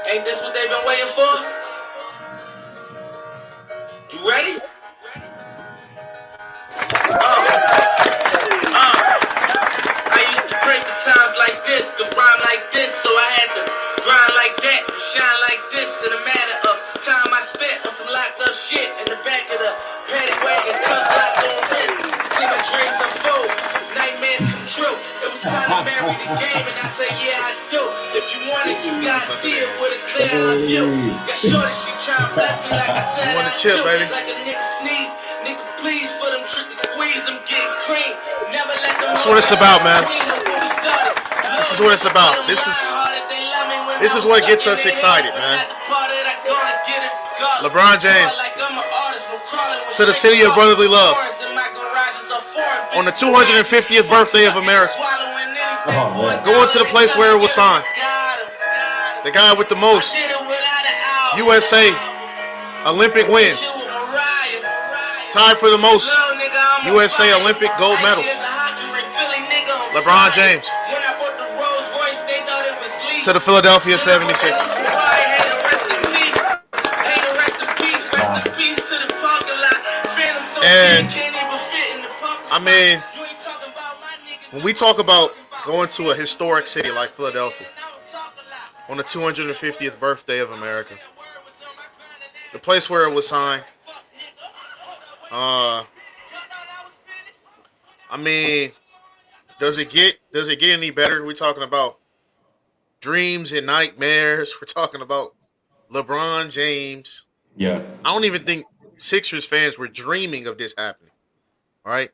Ain't this what they've been waiting for? You ready? I used to pray for times like this, to rhyme like this, so I had to grind like that, to shine like this. In a matter of time I spent on some locked up shit in the back of the paddy wagon, cuffs locked on wrist. See my dreams unfold, nightmares come true. It was time to marry the game, and I said, yeah, I do. If you want it, you gotta see it with a clear eye view. Got shorty, she tryna bless me like I said I do. Like a nigga sneeze, nigga please for them trick squeeze, I'm getting cream. Never let them. That's what it's about, man. This is what it's about. This is what gets us excited, man. LeBron James to the city of brotherly love on the 250th birthday of America. Going to the place where it was signed. The guy with the most USA Olympic wins. Tied for the most USA Olympic gold medals. LeBron James to the Philadelphia 76ers. And I mean, when we talk about going to a historic city like Philadelphia on the 250th birthday of America, the place where it was signed, I mean, does it get any better? We're talking about dreams and nightmares. We're talking about LeBron James. Yeah. I don't even think Sixers fans were dreaming of this happening. All right?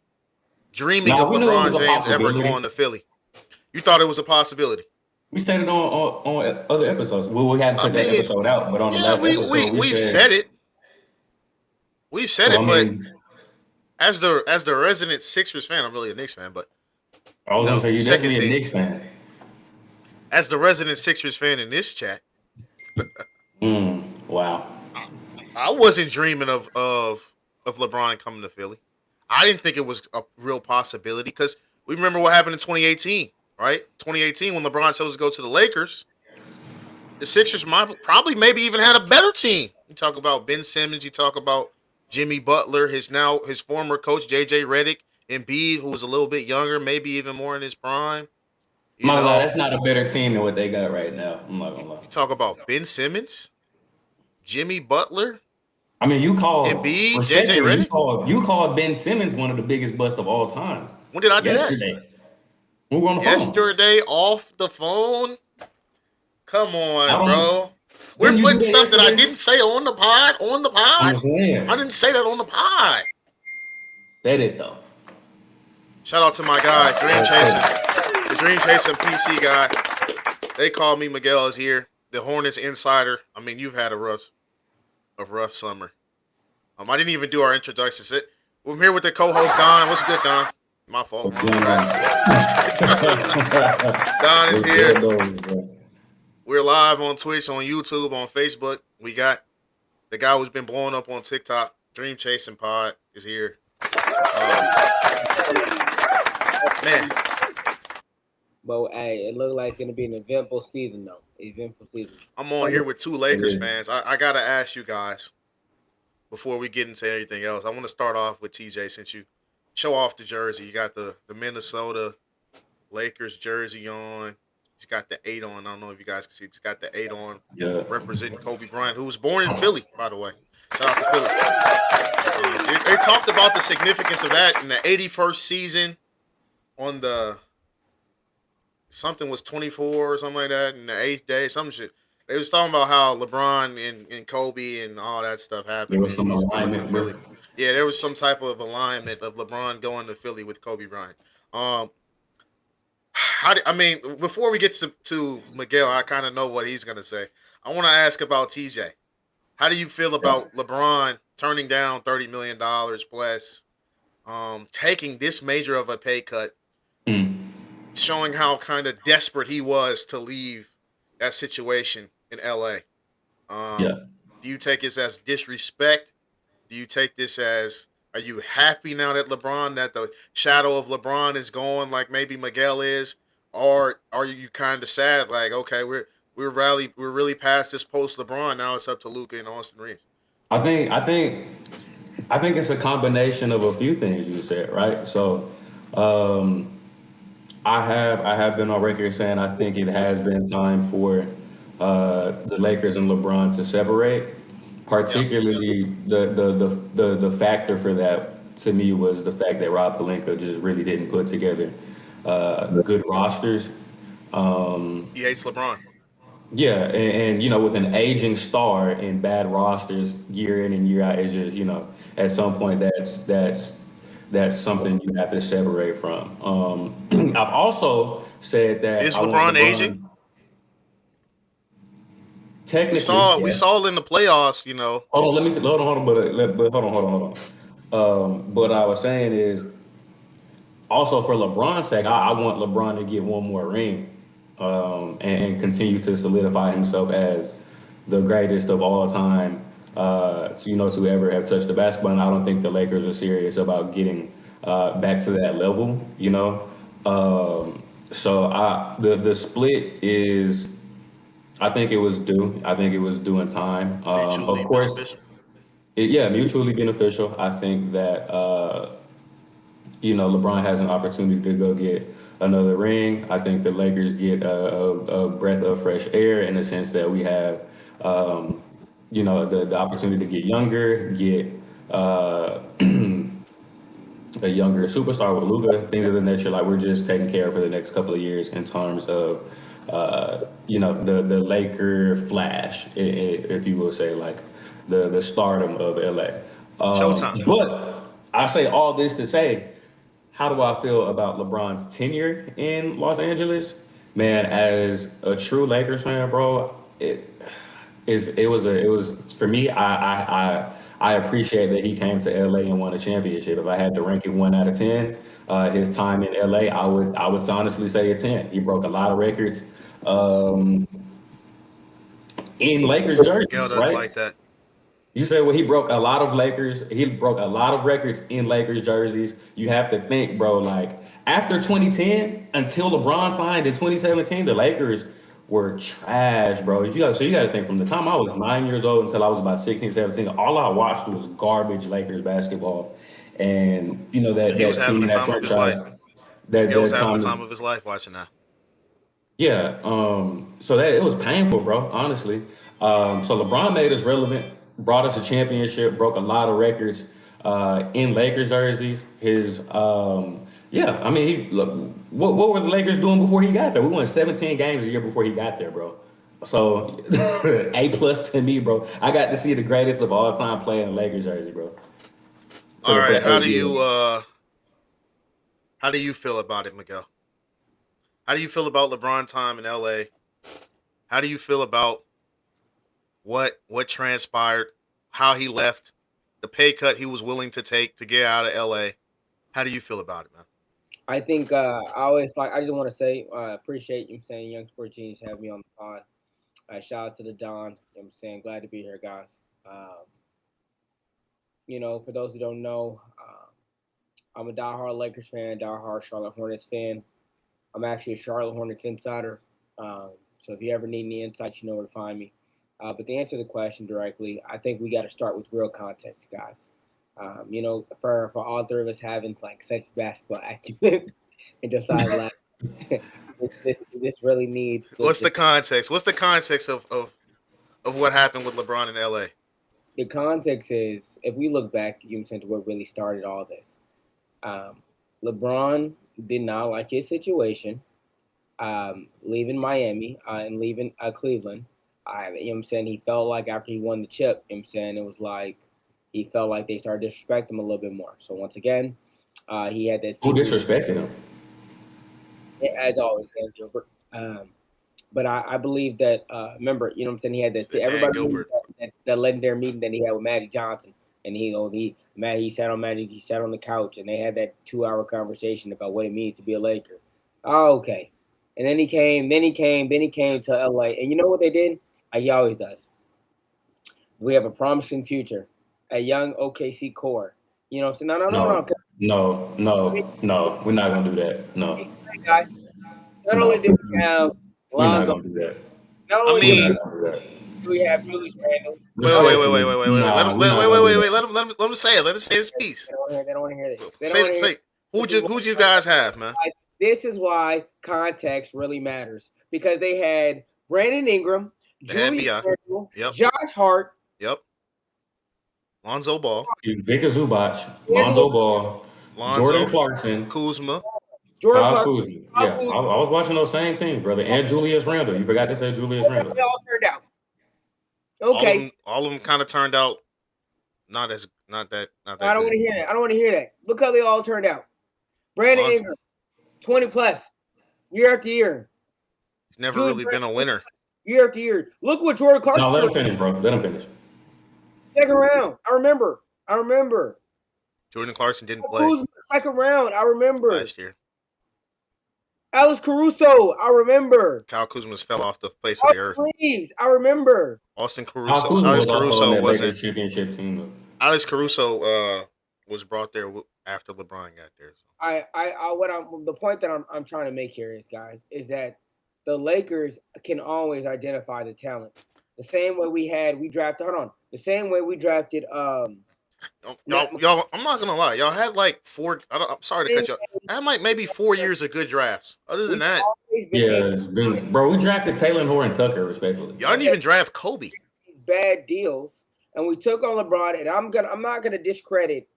Dreaming of LeBron James ever going to Philly. You thought it was a possibility. We stated on other episodes. Well, we hadn't put that episode out, but on the last episode, we've said it. We've said it, but as the resident Sixers fan, I'm really a Knicks fan, but I was going to say, you're definitely a Knicks fan. As the resident Sixers fan in this chat. Wow. I wasn't dreaming of LeBron coming to Philly. I didn't think it was a real possibility because we remember what happened in 2018, right? 2018 when LeBron chose to go to the Lakers. The Sixers probably maybe even had a better team. You talk about Ben Simmons, you talk about Jimmy Butler, his former coach JJ Redick, Embiid, who was a little bit younger, maybe even more in his prime. That's not a better team than what they got right now. I'm not gonna lie. You talk about Ben Simmons, Jimmy Butler. I mean, you called Embiid, JJ Redick. You called Ben Simmons one of the biggest busts of all time. When did I do Yesterday. that? We were on the phone. Yesterday, off the phone. Come on, bro. We're putting stuff that I didn't say on the pod. I didn't say that on the pod. Said it though. Shout out to my guy, Dream Chasing. The Dream Chasing PC guy. They call me Miguel is here. The Hornets insider. I mean, you've had a rough summer. I didn't even do our introductions. I'm here with the co-host Don. What's good, Don? My fault. Don is here. We're live on Twitch, on YouTube, on Facebook. We got the guy who's been blowing up on TikTok. Dream Chasing Pod is here. Man. But hey, it looks like it's gonna be an eventful season, though. I'm on here with two Lakers fans. I gotta ask you guys before we get into anything else. I want to start off with TJ since you show off the jersey. You got the Minnesota Lakers jersey on. He's got the 8 on. I don't know if you guys can see. He's got the 8 on, representing Kobe Bryant, who was born in Philly, by the way. Shout out to Philly. They talked about the significance of that in the 81st season on the something was 24 or something like that in the 8th day, some shit. They was talking about how LeBron and Kobe and all that stuff happened. There was some alignment. Philly. Yeah, there was some type of alignment of LeBron going to Philly with Kobe Bryant. Before we get to Miguel, I kind of know what he's going to say. I want to ask about TJ. How do you feel about LeBron turning down $30 million plus, taking this major of a pay cut, showing how kind of desperate he was to leave that situation in LA? Do you take this as disrespect? Do you take this as, are you happy now that the shadow of LeBron is gone like maybe Miguel is? Or are you kind of sad like, okay, we're really past this post LeBron. Now it's up to Luka and Austin Reeves. I think I think I think it's a combination of a few things you said, right? So, um, I have been on record saying I think it has been time for the Lakers and LeBron to separate. Yep. Particularly, the factor for that to me was the fact that Rob Pelinka just really didn't put together good rosters. He hates LeBron. Yeah, and with an aging star and bad rosters year in and year out, it's just at some point that's something you have to separate from. I've also said that Is I want LeBron aging? LeBron We technically, saw yes. in the playoffs. Hold on, let me see. Hold on, but hold on. What I was saying is also for LeBron's sake, I want LeBron to get one more ring, and continue to solidify himself as the greatest of all time, to ever have touched the basketball. And I don't think the Lakers are serious about getting back to that level. So the split is, I think it was due. I think it was due in time. Of Mutually course, beneficial. yeah, mutually beneficial. I think that LeBron has an opportunity to go get another ring. I think the Lakers get a breath of fresh air in the sense that we have, the opportunity to get younger, get a younger superstar with Luka, things of the nature. Like we're just taking care for the next couple of years in terms of, the Laker flash, if you will say, like the stardom of LA. Showtime. But I say all this to say, how do I feel about LeBron's tenure in Los Angeles? Man, as a true Lakers fan, bro, it was for me. I appreciate that he came to LA and won a championship. If I had to rank it 1 out of 10, his time in LA, I would honestly say a 10. He broke a lot of records in Lakers Miguel jerseys, doesn't right? like that. You say, well, he broke a lot of records in Lakers jerseys. You have to think, bro, like after 2010 until LeBron signed in 2017, the Lakers were trash, bro. So you got to think from the time I was 9 years old until I was about 16, 17, all I watched was garbage Lakers basketball. And And he was that having team, the that time of his franchise, life. Miguel was that having the time. time of his life watching that. Yeah. So that it was painful, bro. Honestly. So LeBron made us relevant, brought us a championship, broke a lot of records in Lakers jerseys. Yeah. I mean, look, what were the Lakers doing before he got there? We won 17 games a year before he got there, bro. So A+ to me, bro. I got to see the greatest of all time play in a Lakers jersey, bro. All For right, how 8 years. do you feel about it, Miguel? How do you feel about LeBron time in LA? How do you feel about what transpired, how he left, the pay cut he was willing to take to get out of LA? How do you feel about it, man? I think I just want to say appreciate you saying Young Sports Genius having me on the pod. Shout out to the Don. I'm saying glad to be here, guys. For those who don't know, I'm a diehard Lakers fan, diehard Charlotte Hornets fan. I'm actually a Charlotte Hornets insider. So if you ever need any insights, you know where to find me. But to answer the question directly, I think we got to start with real context, guys. For all three of us having like such basketball acumen and Josiah's last, this really needs. What's the context? What's the context of what happened with LeBron in LA? The context is if we look back, to what really started all this. LeBron did not like his situation, leaving Miami and leaving Cleveland. He felt like after he won the chip, it was like he felt like they started disrespecting him a little bit more. So once again, he had that. Who disrespected him? As always, Dan Gilbert. But I believe that remember, he had that. Everybody knew that legendary meeting that he had with Magic Johnson, and he sat on Magic, he sat on the couch, and they had that 2-hour conversation about what it means to be a Laker. Oh, okay. And then he came to LA, and you know what they did? Like he always does. We have a promising future, a young OKC core. So no. No. We're not gonna do that. No. Guys, not only No. did we have We're not Lonzo, gonna do that. Not I only mean, do we have Julius Randle. wait. Let him say it. Let him say his piece. They don't want to hear this. They don't Say want to hear. say. Who'd you guys have, man? This is why context really matters, because they had Brandon Ingram, Julius Randle, Josh Hart. Yep. Lonzo Ball. Victor Zubac, Lonzo Ball, Jordan Clarkson, Kuzma. Kyle Kuzma. Yeah, I was watching those same teams, brother. And Julius Randle. You forgot to say Julius Randle. They all turned out. Okay. All of them kind of turned out not that. I don't want to hear that. I don't want to hear that. Look how they all turned out. Brandon Ingram, 20 plus, year after year. He's never really been a winner. Year after year. Look what Jordan Clarkson. No, let him finish, bro. Let him finish. Second round. I remember. Jordan Clarkson didn't play. Second round. I remember. Last year. Alex Caruso. I remember. Kyle Kuzma fell off the face of the earth. Reeves, I remember. Austin Caruso. Alex Caruso wasn't. Championship team. Alex Caruso was brought there after LeBron got there. So. The point that I'm trying to make here is, guys, is that the Lakers can always identify the talent. The same way we drafted. Hold on. The same way we drafted. Y'all, I'm not gonna lie. Y'all had like 4. I'm sorry to cut you off. I had maybe 4 years of good drafts. Other than that, it's been, bro. We drafted Taylor and Horton Tucker, respectively. Y'all didn't even draft Kobe. Bad deals, and we took on LeBron. And I'm not gonna discredit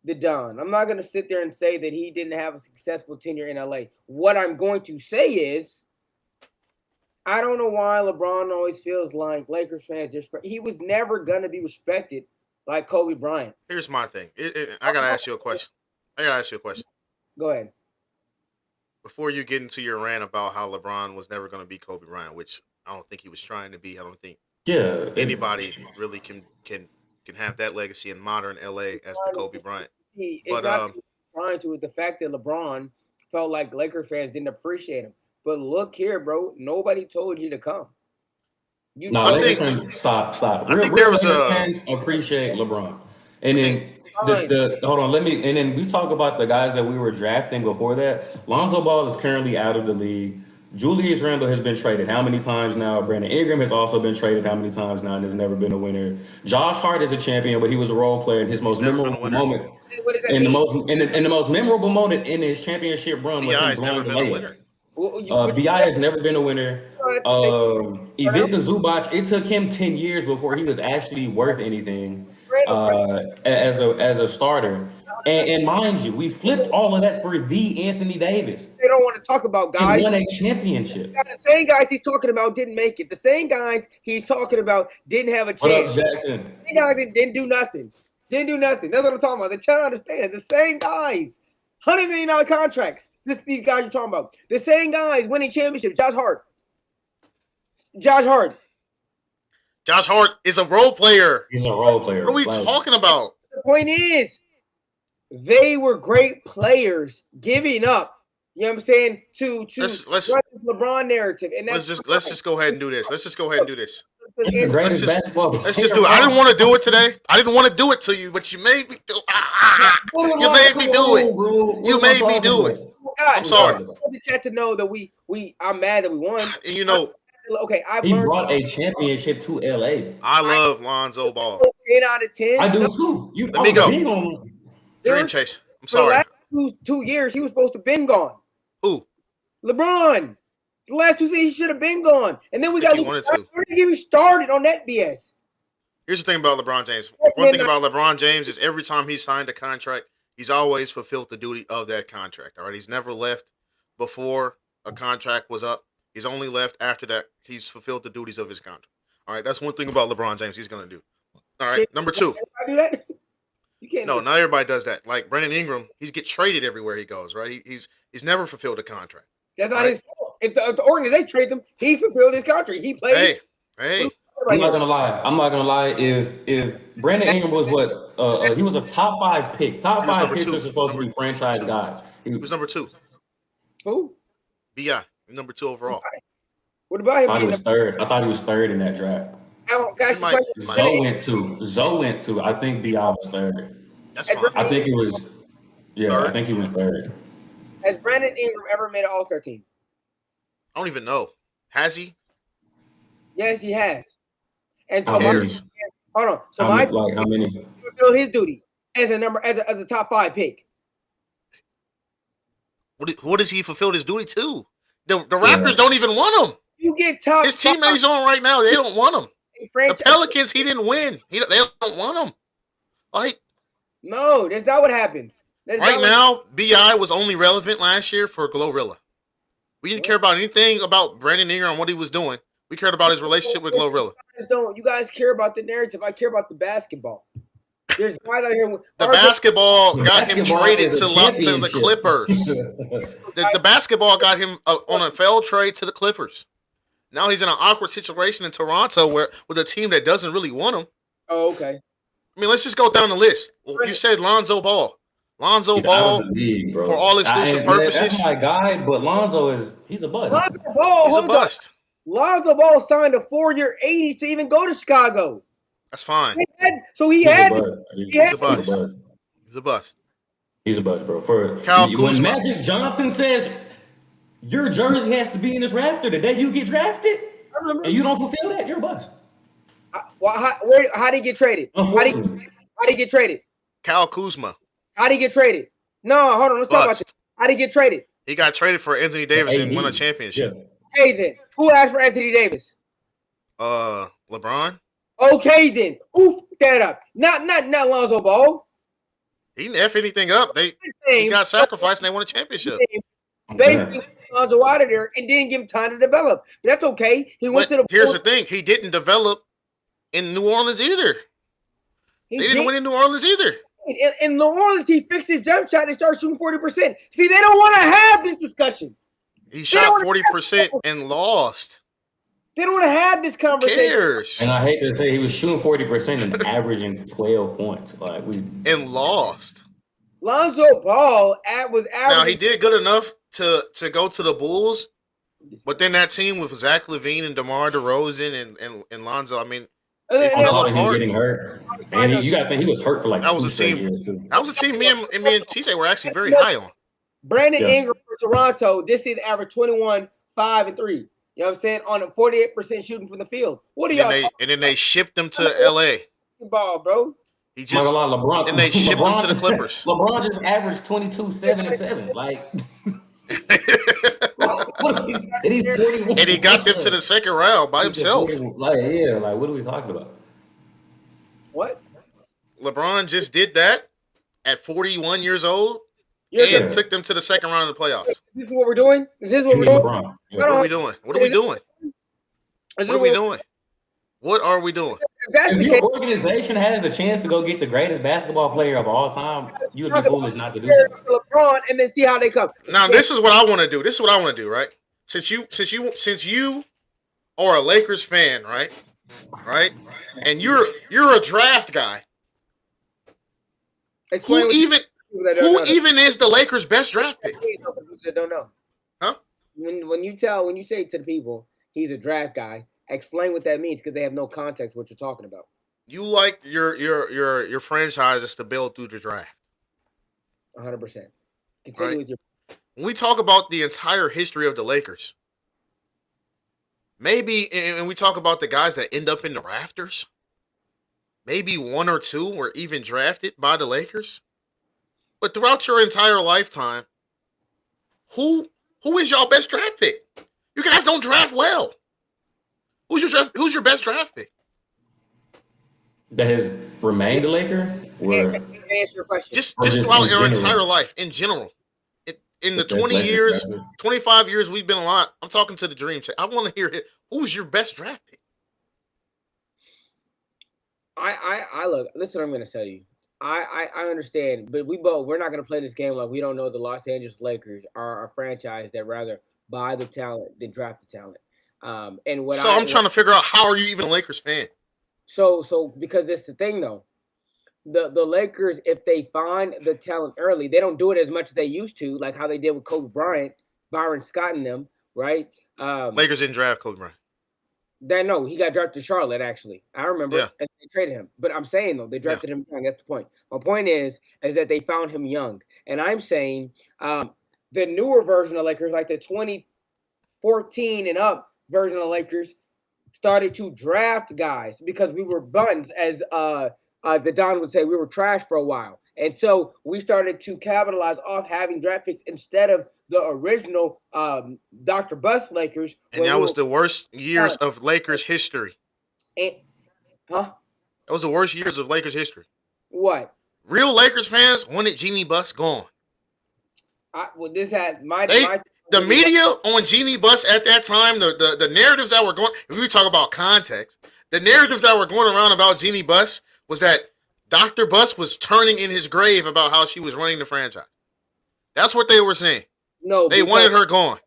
the Don. I'm not gonna sit there and say that he didn't have a successful tenure in LA. What I'm going to say is, I don't know why LeBron always feels like Lakers fans he was never gonna be respected like Kobe Bryant. Here's my thing. I gotta ask you a question. Go ahead. Before you get into your rant about how LeBron was never going to be Kobe Bryant, which I don't think he was trying to be. I don't think anybody really can have that legacy in modern LA as the Kobe Bryant. But trying to, with the fact that LeBron felt like Laker fans didn't appreciate him. But look here, bro. Nobody told you to come. Stop. I think there was fans appreciate LeBron, and then hold on. And then we talk about the guys that we were drafting before that. Lonzo Ball is currently out of the league. Julius Randle has been traded how many times now? Brandon Ingram has also been traded how many times now and has never been a winner. Josh Hart is a champion, but he was a role player in his most memorable moment. The most memorable moment in his championship run was him blowing the layup. B.I. has never been a winner. Ivica Zubac, it took him 10 years before he was actually worth anything as a starter. And mind you, we flipped all of that for the Anthony Davis. They don't want to talk about guys. He won a championship. The same guys he's talking about didn't make it. The same guys he's talking about didn't have a chance. What up, Jackson? The same guys didn't do nothing. That's what I'm talking about. They're trying to understand. The same guys. $100 million contracts. These guys you're talking about. The same guys winning championships. Josh Hart is a role player. He's a role player. What are we talking about? The point is, they were great players giving up. You know what I'm saying? To let's run the LeBron narrative. And let's just go ahead and do this. Let's just do it. Let's just do it. I didn't want to do it today. I didn't want to do it to you, but you made me do it. You made me do it. You made me do it. I'm sorry. I want the chat to know that I'm mad that we won. And you know, he brought a championship to LA. I love Lonzo Ball. 10 out of 10. I do too. Let me go. Dream Chase. I'm sorry. The last 2 years, he was supposed to have been gone. Who? LeBron. The last 2 seasons, he should have been gone. And then we got to get me started on that BS. Here's the thing about LeBron James. One thing about LeBron James is every time he signed a contract, he's always fulfilled the duty of that contract. All right. He's never left before a contract was up. He's only left after that. He's fulfilled the duties of his contract. All right. That's one thing about LeBron James he's going to do. All right. Number 2. Do that? You can't. No, not everybody does that. Like Brandon Ingram, he gets traded everywhere he goes, right? He's never fulfilled a contract. That's not his fault. If the organization traded him, he fulfilled his contract. He played. Hey. I'm not gonna lie. If Brandon Ingram was he was a top 5 pick. Top 5 picks are supposed to be franchise guys. He was number 2. Who? B.I. Number 2 overall. What about him? I thought he was third in that draft. Zoe went 2. I think B.I. was 3rd. That's fine. I think he was. Yeah, third? I think he went 3rd. Has Brandon Ingram ever made an All-Star team? I don't even know. Has he? Yes, he has. And How Tobias, many? hold on. So How many? fulfill his duty as a top 5 pick. What does he fulfill his duty to? The Raptors Yeah. don't even want him. You get top His team that he's on right now, they don't want him. The 5 Pelicans, he didn't win. They don't want him. Like, No, that's not what happens. That's right not what- now, BI was only relevant last year for Glorilla. We didn't care about anything about Brandon Ingram and what he was doing. We cared about his relationship with Glorilla. You guys care about the narrative. I care about the basketball. There's guys out here. The basketball got him Basketball traded is a to the championship. Clippers. The basketball got him on a failed trade to the Clippers. Now he's in an awkward situation in Toronto with a team that doesn't really want him. Oh, okay. I mean, let's just go down the list. You said Lonzo Ball. He's out of the league, bro. For all exclusive purposes. That's my guy, but he's a bust. Lonzo Ball, He's a bust. Lonzo Ball signed a 4-year $80 to even go to Chicago. That's fine. He's a bust. He's a bust. He's a bust, bro. Kyle When Kuzma. Magic Johnson says your jersey has to be in this rafter the day you get drafted, and you don't fulfill that, you're a bust. How did he get traded? How did he get traded? Kyle Kuzma. How did he get traded? No, hold on. Let's talk about this. How did he get traded? He got traded for Anthony Davis and won a championship. Yeah. Okay, then. Who asked for Anthony Davis? LeBron. Okay, then. Oof that up. Not Lonzo Ball. He didn't F anything up. He got sacrificed and they won a championship. Basically, Lonzo out of there and didn't give him time to develop. But that's okay. Here's the thing. He didn't develop in New Orleans either. They didn't win in New Orleans either. In New Orleans, he fixed his jump shot and started shooting 40%. See, they don't want to have this discussion. He shot 40% and lost. They don't want to have this conversation. Who cares? And I hate to say he was shooting 40% and averaging 12 points. And lost. Lonzo Ball was averaging. Now he did good enough to go to the Bulls, but then that team with Zach LaVine and DeMar DeRozan and Lonzo, I mean, on top of him getting hurt, and you got to think he was hurt for like that was 2 a straight team. years too. That was a team. Me and TJ were actually very high on. Brandon Ingram for Toronto. This season averaged 21, 5, and 3. You know what I'm saying? On a 48% shooting from the field. What are y'all? And then they shipped him to LA. Ball, bro. He just LeBron, and they shipped him to the Clippers. LeBron just averaged 22, 7, and 7. Like. And he's 41. And he got them to the second round by himself. What are we talking about? What? LeBron just did that at 41 years old took them to the second round of the playoffs. This is what we're doing? Is this what we're doing? What are we doing? What are we doing? What are we doing? What are we doing? If your organization has a chance to go get the greatest basketball player of all time, you would be foolish not to do so. LeBron and then see how they come. Now, this is what I want to do. This is what I want to do, right? Since you are a Lakers fan, right? Right? And you're a draft guy. Who even is the Lakers' best draft pick? Don't know. Huh? When you say to the people he's a draft guy, explain what that means because they have no context what you're talking about. You like your franchises to build through the draft. 100%. Continue with your. When we talk about the entire history of the Lakers, maybe, and we talk about the guys that end up in the rafters, maybe 1 or 2 were even drafted by the Lakers. But throughout your entire lifetime, who is y'all best draft pick? You guys don't draft well. Who's your best draft pick? That has remained a Laker? Answer your question. Just throughout your entire life, in general. In the 20 years, 25 years we've been alive, I'm talking to the Dream Check. I want to hear it. Who's your best draft pick? I look. Listen, what I'm going to tell you. I understand, but we're not going to play this game like we don't know the Los Angeles Lakers are a franchise that rather buy the talent than draft the talent. I'm trying to figure out, how are you even a Lakers fan? So because that's the thing though. The Lakers, if they find the talent early, they don't do it as much as they used to, like how they did with Kobe Bryant, Byron Scott and them, right? Lakers didn't draft Kobe Bryant. No, he got drafted to Charlotte, actually. I remember. Yeah. And they traded him. But I'm saying, though, they drafted him young. That's the point. My point is that they found him young. And I'm saying the newer version of Lakers, like the 2014 and up version of Lakers, started to draft guys because we were buns, as the Don would say, we were trash for a while. And so we started to capitalize off having draft picks instead of the original Dr. Bus Lakers. And that was the worst years of Lakers history. Huh? That was the worst years of Lakers history. What? Real Lakers fans wanted Jeanie Buss gone. This had the media on Jeanie Buss at that time, the narratives that were going, if we talk about context, the narratives that were going around about Jeanie Buss was that Dr. Buss was turning in his grave about how she was running the franchise. That's what they were saying. No, they wanted her gone.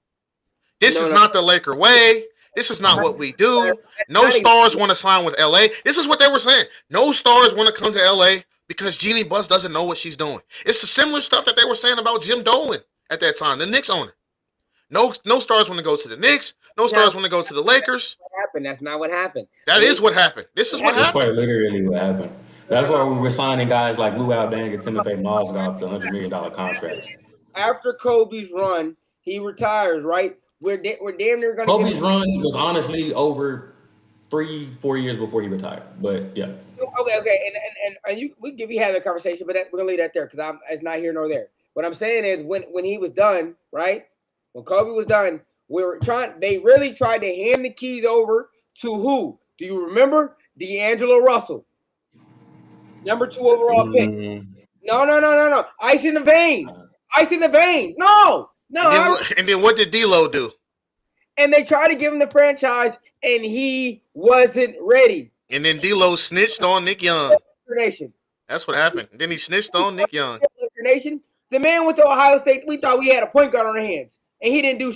This is not the Laker way. This is not what we do. No stars want to sign with LA. This is what they were saying. No stars want to come to LA because Jeanie Buss doesn't know what she's doing. It's the similar stuff that they were saying about Jim Dolan at that time, the Knicks owner. No stars want to go to the Knicks. No stars want to go to the Lakers. What happened? That's not what happened. That is what happened. This is what happened. That's quite literally what happened. That's why we were signing guys like Lou Albang and Timothy Mozgov to $100 million contracts. After Kobe's run, he retires, right? We're damn near going to Kobe's run was honestly over 3-4 years before he retired. But yeah. Okay. And we have that conversation, but we're gonna leave that there because it's not here nor there. What I'm saying is when he was done, right? When Kobe was done, they really tried to hand the keys over to who? Do you remember? D'Angelo Russell. Number 2 overall pick. No. Ice in the veins. No. And then what did D-Lo do? And they tried to give him the franchise, and he wasn't ready. And then D-Lo snitched on Nick Young. Nation. That's what happened. Then he snitched on Nick Young. Nation. The man went to Ohio State. We thought we had a point guard on our hands, and he didn't do.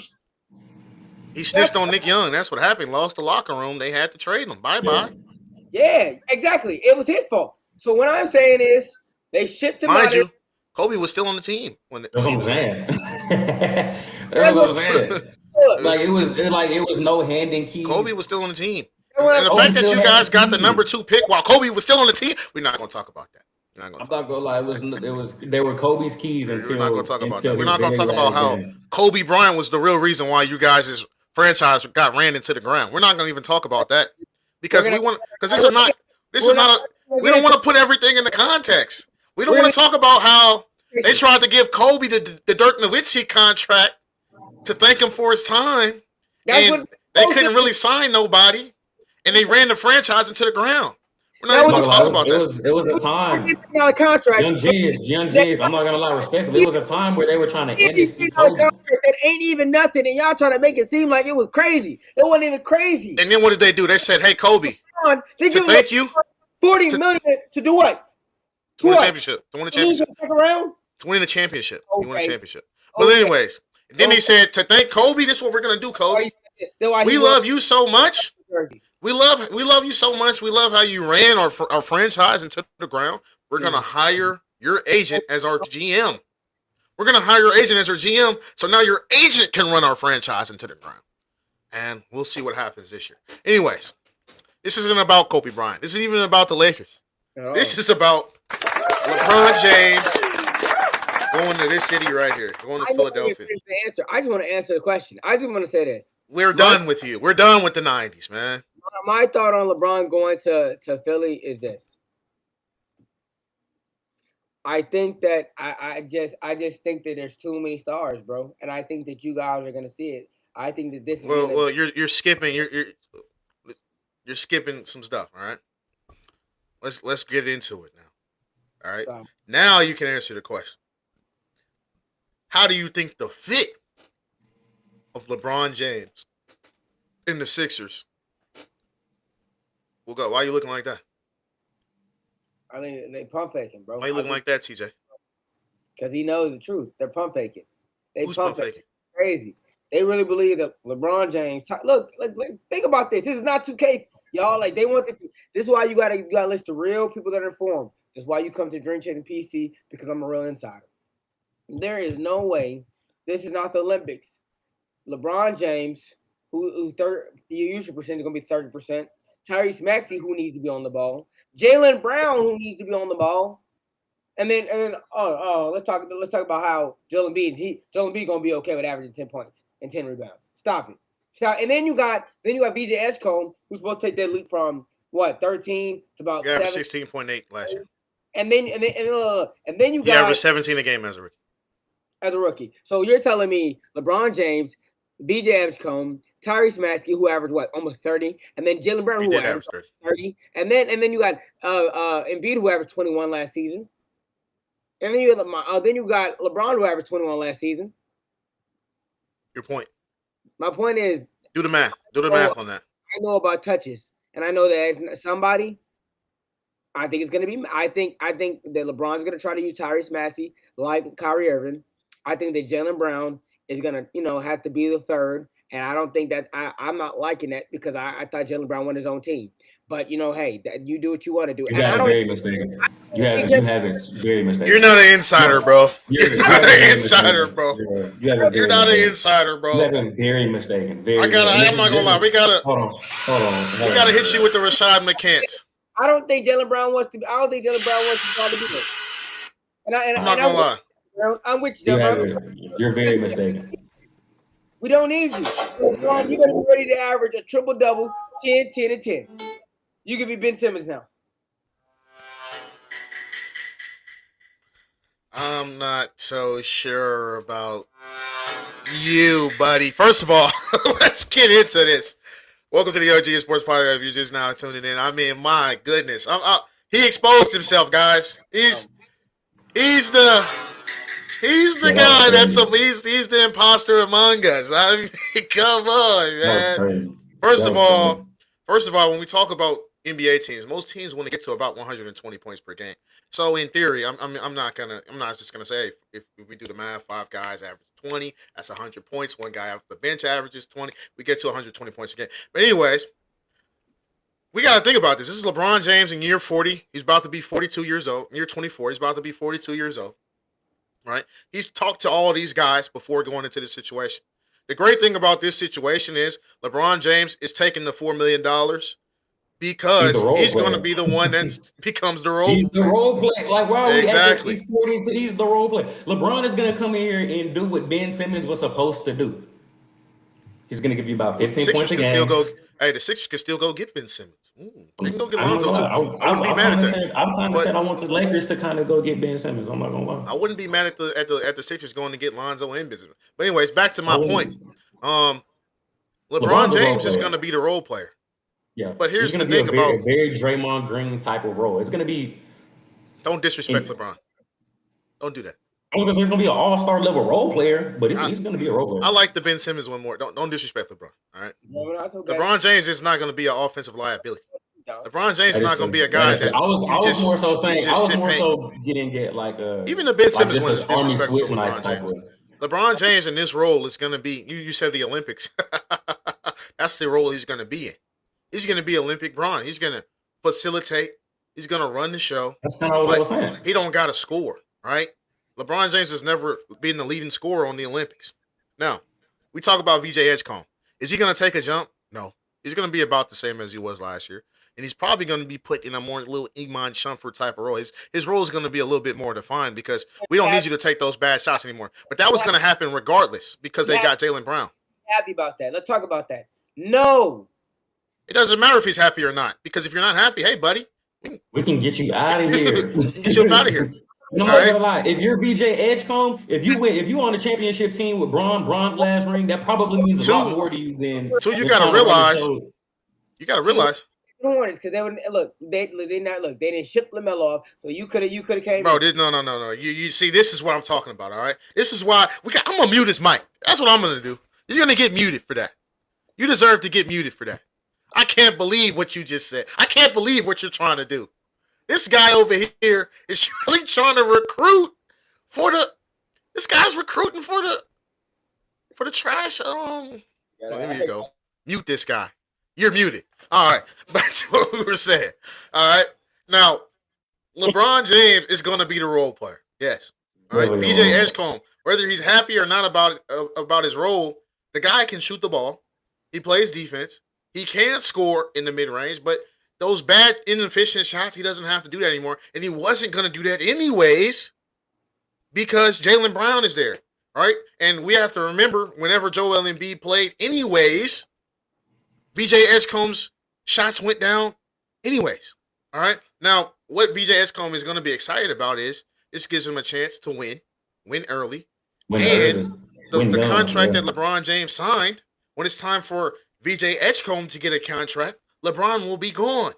He snitched on Nick Young. That's what happened. Lost the locker room. They had to trade him. Bye. Yeah, exactly. It was his fault. So what I'm saying is they shipped him out. Kobe was still on the team that's what I'm saying. That's what I'm saying. It was no handing keys. Kobe was still on the team. And the fact that you guys got the number 2 pick while Kobe was still on the team, we're not going to talk about that. I'm not gonna lie. They were Kobe's keys until. We're not going to talk about that. We're not going to talk about how Kobe Bryant was the real reason why you guys' franchise got ran into the ground. We're not going to even talk about that because we don't want to put everything in the context. We don't want to talk about how they tried to give Kobe the Dirk Nowitzki contract to thank him for his time, and they couldn't really sign nobody, and they ran the franchise into the ground. We're not even going to talk about that. It was a time. Young Genius. I'm not going to lie, respectfully. It was a time where they were trying to end this Kobe. That ain't even nothing, and y'all trying to make it seem like it was crazy. It wasn't even crazy. And then what did they do? They said, "Hey, Kobe, thank you, $40 million to do what? To win a championship. To win a championship. Second round? To win a championship. Okay. You win a championship. But anyways, then he said, to thank Kobe, this is what we're going to do, Kobe. We love you so much. We love you so much. We love how you ran our franchise into the ground. We're going to hire your agent as our GM. We're going to hire your agent as our GM, so now your agent can run our franchise into the ground. And we'll see what happens this year. Anyways, this isn't about Kobe Bryant. This isn't even about the Lakers. This is about LeBron James going to this city right here, going to Philadelphia. I just want to answer the question. I just want to say this. We're done with you. We're done with the 90s, man. My thought on LeBron going to Philly is this. I think that I just think that there's too many stars, bro, and I think that you guys are gonna see it. I think that this is you're skipping you're skipping some stuff. All right, let's get into it now. All right, now you can answer the question. How do you think the fit of LeBron James in the Sixers will go? Why are you looking like that? I mean, they pump faking, bro. Why are you looking like that, TJ? Because he knows the truth. They're pump faking. Who's pump faking? Crazy. They really believe that LeBron James. Look, think about this. This is not 2K, y'all. Like they want this. This is why you gotta listen to real people that are informed. This is why you come to Drink Chasing PC, because I'm a real insider. There is no way. This is not the Olympics. LeBron James, who's third, your usage percentage is gonna be 30%. Tyrese Maxey, who needs to be on the ball. Jaylen Brown, who needs to be on the ball. And then let's talk about how Joel Embiid gonna be okay with averaging 10 points and 10 rebounds. Stop it. So, and then you got BJ Edgecombe, who's supposed to take that leap from what 13 to about 7. 16.8 last year. And then you He got averaged 17 a game as a rookie. So you're telling me LeBron James, BJ Edgecombe, Tyrese Maxey, who averaged what, almost 30, and then Jaylen Brown, who averaged 30, and then you got Embiid, who averaged 21 last season, and then you got LeBron, who averaged 21 last season. Your point. My point is, do the math. Do the math on that. I know about touches, and I know that somebody. I think it's gonna be. I think that LeBron's gonna try to use Tyrese Maxey like Kyrie Irving. I think that Jaylen Brown is gonna, have to be the third, and I don't think that I'm not liking that because I thought Jaylen Brown won his own team. But hey, you do what you want to do. You have it very mistaken. You have it very mistaken. You're not an insider, bro. You're not an insider, bro. You're not an insider, bro. You have it very mistaken. I'm not gonna lie. We gotta hold on. We gotta hit you with the Rashad McCants. I don't think Jaylen Brown wants to. I don't think Jaylen Brown wants to try to be there. I'm not gonna lie. I'm with you, You're very mistaken. We don't need you. You're going to be ready to average a triple-double, 10, 10, and 10. You can be Ben Simmons now. I'm not so sure about you, buddy. First of all, let's get into this. Welcome to the YoungGeniusSports podcast. If you're just now tuning in, I mean, my goodness, he exposed himself, guys. He's the guy that's he's the imposter among us. I mean, come on, man. First of all, when we talk about NBA teams, most teams want to get to about 120 points per game. So in theory, I'm not just gonna say if we do the math, 5 guys average 20, that's 100 points. One guy off the bench averages 20. We get to 120 points a game. But anyways, we got to think about this. This is LeBron James in year 40. He's about to be 42 years old. Year 24, he's about to be 42 years old. Right? He's talked to all these guys before going into this situation. The great thing about this situation is LeBron James is taking the $4 million because he's going to be the one that becomes the role. He's the role player. Like, why are we exactly. He's 42. He's the role player. LeBron is going to come in here and do what Ben Simmons was supposed to do. He's going to give you about 15 points a game. The Sixers can still go get Ben Simmons. They can go get Lonzo too. I wouldn't be mad at that. I've kind of said I want the Lakers to kind of go get Ben Simmons. I'm not gonna lie. I wouldn't be mad at the Sixers going to get Lonzo and Ben Simmons. But anyways, back to my point. LeBron James is going to be the role player. Yeah, but here's the thing about a very Draymond Green type of role. It's going to be. Don't disrespect LeBron. Don't do that. I was going to say it's going to be an all-star level role player, but he's going to be a role player. I like the Ben Simmons one more. Don't disrespect LeBron. All right. No, that's okay. LeBron James is not going to be an offensive liability. LeBron James is not going to be a guy that I was more so getting at like even the Ben Simmons one is Army disrespectful Swiss knife type of. LeBron James in this role is going to be. You said the Olympics. That's the role he's going to be in. He's going to be Olympic Bron. He's going to facilitate. He's going to run the show. That's kind of what I was saying. He don't got to score, right? LeBron James has never been the leading scorer on the Olympics. Now, we talk about VJ Edgecombe. Is he going to take a jump? No. He's going to be about the same as he was last year. And he's probably going to be put in a more little Iman Shumpert type of role. His role is going to be a little bit more defined because we don't need you to take those bad shots anymore. But that was going to happen regardless because they got Jaylen Brown. Happy about that. Let's talk about that. No. It doesn't matter if he's happy or not because if you're not happy, hey, buddy. We can get you out of here. Get you out of here. No, I'm not gonna lie. If you're VJ Edgecombe, if you on the championship team with Bron's last ring, that probably means a lot more to you than. So you gotta realize. You gotta realize. Because they would look. They didn't ship LaMelo off, so you could have came. Bro, no. You see, this is what I'm talking about. All right, this is why I'm gonna mute his mic. That's what I'm gonna do. You're gonna get muted for that. You deserve to get muted for that. I can't believe what you just said. I can't believe what you're trying to do. This guy over here is really trying to recruit for the. This guy's recruiting for the trash. Well, here you go. Mute this guy. You're muted. All right. Back to what we were saying. All right. Now, LeBron James is going to be the role player. Yes. All right. BJ Edgecombe, whether he's happy or not about his role, the guy can shoot the ball. He plays defense. He can score in the mid-range, but those bad, inefficient shots, he doesn't have to do that anymore. And he wasn't going to do that anyways because Jaylen Brown is there. right? And we have to remember, whenever Joel Embiid played, anyways, VJ Edgecombe's shots went down, anyways. All right. Now, what VJ Edgecombe is going to be excited about is this gives him a chance to win early, Win and early, win the young. contract Yeah. that LeBron James signed. When it's time for VJ Edgecombe to get a contract, LeBron will be gone.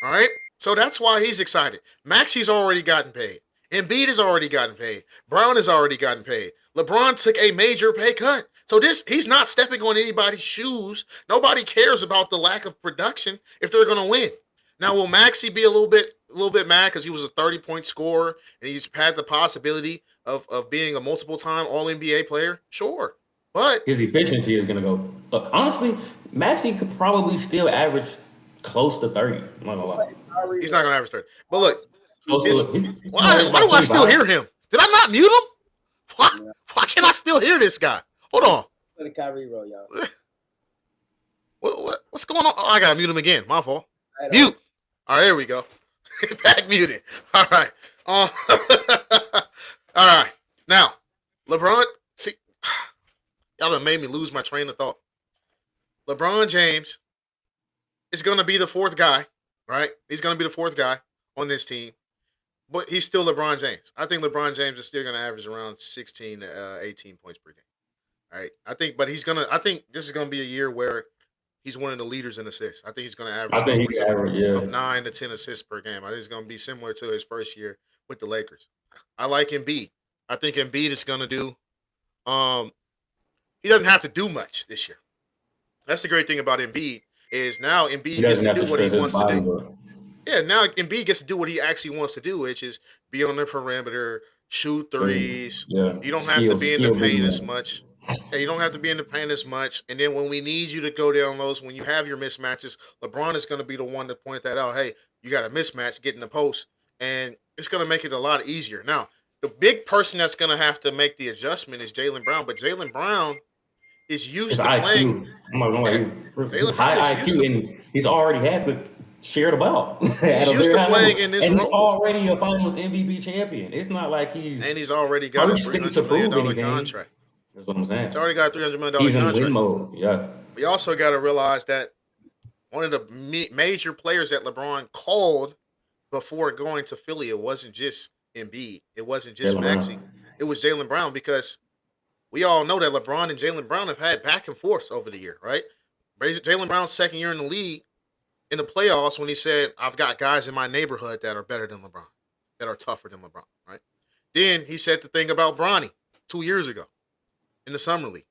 All right. So that's why he's excited. Maxi's already gotten paid. Embiid has already gotten paid. Brown has already gotten paid. LeBron took a major pay cut. So he's not stepping on anybody's shoes. Nobody cares about the lack of production if they're going to win. Now, will Maxi be a little bit mad because he was a 30-point scorer and he's had the possibility of being a multiple-time All-NBA player? Sure. But his efficiency is going to go. Look, honestly, Maxi could probably still average close to 30. I'm not gonna lie. He's not going to average 30. But look, why do I still hear him? Did I not mute him? Why can't I still hear this guy? Hold on. Let the Kyrie roll, y'all. What's going on? Oh, I got to mute him again. My fault. Mute. All right, here we go. Back muted. All right. All right. Now, LeBron, see, y'all done made me lose my train of thought. LeBron James is going to be the fourth guy, right? He's going to be the fourth guy on this team, but he's still LeBron James. I think LeBron James is still going to average around 16 to 18 points per game. All right. I think this is going to be a year where he's one of the leaders in assists. I think he's going to average of 9 to 10 assists per game. I think it's going to be similar to his first year with the Lakers. I like Embiid. I think Embiid is going to do he doesn't have to do much this year. That's the great thing about Embiid is now Embiid gets to do what he wants to do. Yeah, now Embiid gets to do what he actually wants to do, which is be on the perimeter, shoot threes. Yeah. You don't have to be in the paint as much. Yeah, you don't have to be in the paint as much. And then when we need you to go down those, when you have your mismatches, LeBron is going to be the one to point that out. Hey, you got a mismatch, get in the post. And it's going to make it a lot easier. Now, the big person that's going to have to make the adjustment is Jaylen Brown. But Jaylen Brown is used to playing. He's high IQ, and he's already had to share the ball. He's used to playing in this role. And he's already a Finals MVP champion. It's not like he's already got a $300 million contract. That's what I'm saying. He's already got a $300 million he's contract. He's in win mode. Yeah. We also got to realize that one of the major players that LeBron called before going to Philly, it wasn't just Embiid. It wasn't just Maxey. It was Jaylen Brown, because we all know that LeBron and Jaylen Brown have had back and forth over the year, right? Jaylen Brown's second year in the league, in the playoffs, when he said, I've got guys in my neighborhood that are better than LeBron, that are tougher than LeBron, right? Then he said the thing about Bronny 2 years ago in the Summer League.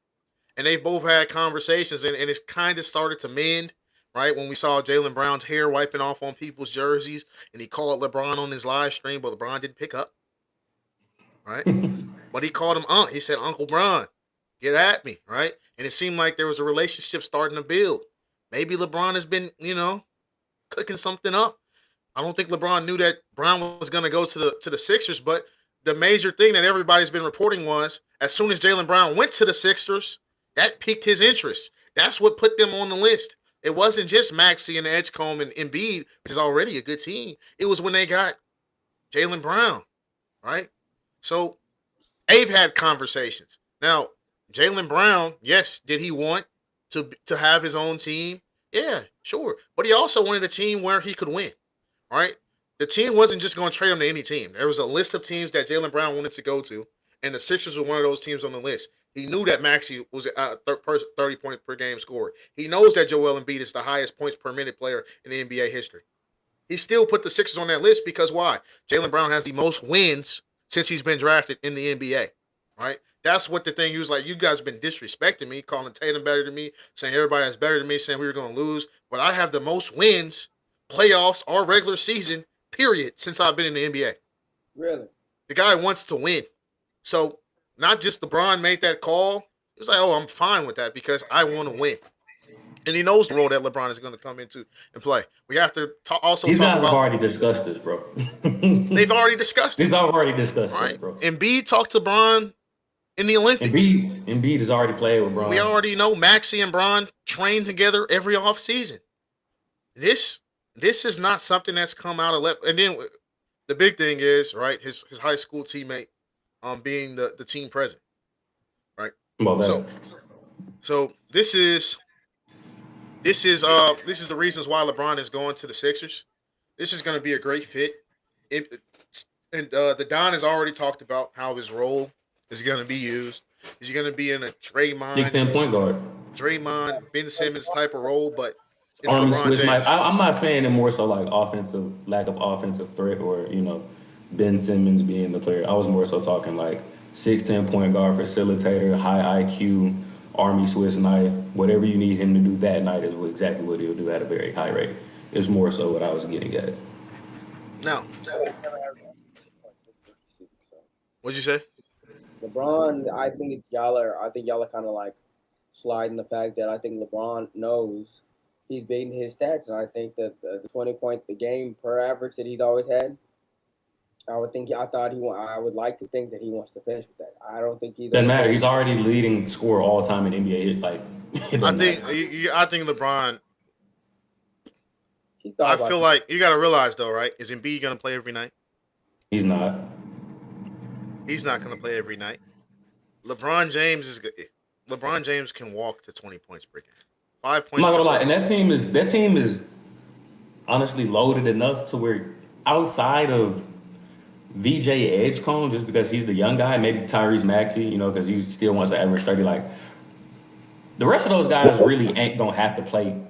And they've both had conversations, and it's kind of started to mend, right? When we saw Jaylen Brown's hair wiping off on people's jerseys, and he called LeBron on his live stream, but LeBron didn't pick up, right? But he called him Unc. He said, Uncle Bron, get at me, right? And it seemed like there was a relationship starting to build. Maybe LeBron has been, cooking something up. I don't think LeBron knew that Brown was going to go to the Sixers, but the major thing that everybody's been reporting was as soon as Jaylen Brown went to the Sixers, that piqued his interest. That's what put them on the list. It wasn't just Maxey and Edgecombe and Embiid, which is already a good team. It was when they got Jaylen Brown, right? So they've had conversations. Now, Jaylen Brown, yes, did he want to have his own team? Yeah, sure. But he also wanted a team where he could win, right? The team wasn't just going to trade him to any team. There was a list of teams that Jaylen Brown wanted to go to, and the Sixers were one of those teams on the list. He knew that Maxey was a 30-point per game scorer. He knows that Joel Embiid is the highest points per minute player in the NBA history. He still put the Sixers on that list because why? Jaylen Brown has the most wins since he's been drafted in the NBA, right? That's what the thing, he was like, you guys have been disrespecting me, calling Tatum better than me, saying everybody is better than me, saying we were going to lose. But I have the most wins, playoffs or regular season, period, since I've been in the NBA. Really? The guy wants to win. So not just LeBron made that call. He was like, oh, I'm fine with that because I want to win. And he knows the role that LeBron is going to come into and play. We have to also These talk guys about. have already discussed this, bro. They've already discussed it. These already discussed right? this, bro. Embiid talked to Bron in the Olympics. Embiid has already played with Bron. We already know Maxey and Bron train together every offseason. This is not something that's come out of left. And then the big thing is, right, his high school teammate being the team president. About So, that. so this is the reasons why LeBron is going to the Sixers. This is going to be a great fit. It, and the Don has already talked about how his role is going to be used. He's going to be in a 6'10" point guard. Draymond, Ben Simmons type of role, but it's Army LeBron Swiss knife. James. I'm not saying it more so like lack of offensive threat or, Ben Simmons being the player. I was more so talking like 6'10" point guard, facilitator, high IQ, Army Swiss knife. Whatever you need him to do that night is exactly what he'll do at a very high rate. It's more so what I was getting at. Now, what'd you say? LeBron, I think y'all are kind of like sliding the fact that I think LeBron knows he's beating his stats, and I think that the 20 point the game per average that he's always had, I would like to think that he wants to finish with that. I don't think he's Doesn't matter. okay. He's already leading scorer all time in NBA. Like it I doesn't think matter. I think LeBron. He thought I about feel this. like you got to realize though, right? Is Embiid going to play every night? He's not. He's not going to play every night. LeBron James is. LeBron James can walk to 20 points per game, I'm 5 points not per gonna lie, game. and that team is honestly loaded enough to where outside of VJ Edgecombe, just because he's the young guy, maybe Tyrese Maxey, because he still wants to average 30. Like the rest of those guys really ain't gonna have to play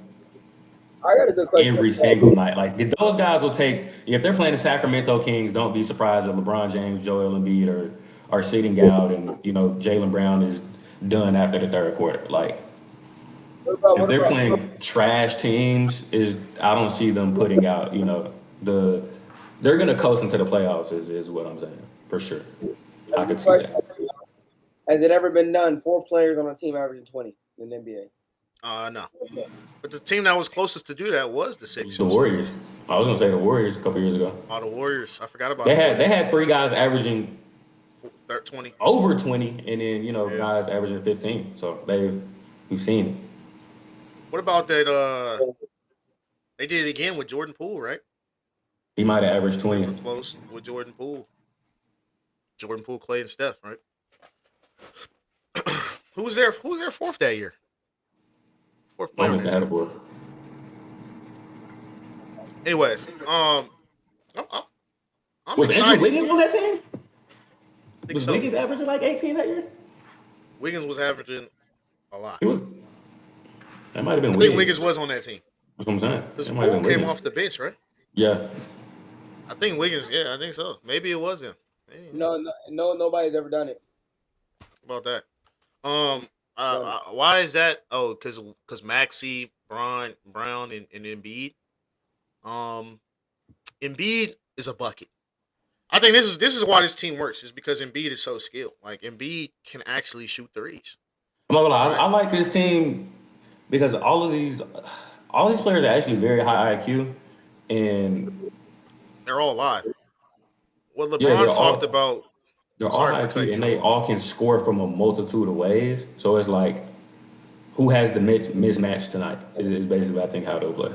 I got a good question. every single night. Like those guys will take if they're playing the Sacramento Kings. Don't be surprised if LeBron James, Joel Embiid are sitting out, and Jaylen Brown is done after the third quarter. Like if What they're about playing trash teams, is I don't see them putting out. The they're gonna coast into the playoffs. Is what I'm saying for sure. That's I a could good see question. that. Has it ever been done? 4 players on a team averaging 20 in the NBA. No, but the team that was closest to do that was the The Sixers. Warriors. I was gonna say the Warriors a couple years ago. Oh, the Warriors. I forgot about They the had they Warriors. had 3 guys averaging 20. over 20, and then Yeah. guys averaging 15. So we've seen it. What about that? They did it again with Jordan Poole, right? He might have averaged They 20. were close with Jordan Poole. Jordan Poole, Clay, and Steph, right? Who was there? Who was there fourth that year? Fourth I player on went that to have team. it for. Anyways, I'm, I'm Was Andrew excited. Wiggins on that team? I think Was so. Wiggins averaging like 18 that year? Wiggins was averaging a lot. He was. That might have been I think Wiggins Wiggins. was on that team That's what I'm saying. because That might have Poole been came Wiggins. off the bench, right? Yeah. I think Wiggins. Yeah, I think so. Maybe it was him. Maybe. No, nobody's ever done it. About that. Why is that? Oh, because Maxi, Brown, and Embiid. Um, Embiid is a bucket. I think this is why this team works. Is because Embiid is so skilled. Like Embiid can actually shoot threes. I'm not gonna lie. Right? I like this team because all these players are actually very high IQ, and They're all alive. What yeah, LeBron talked about. they're all Sorry high for IQ, cutting and you they off. all can score from a multitude of ways. So it's like who has the mismatch tonight is basically I think how they'll play.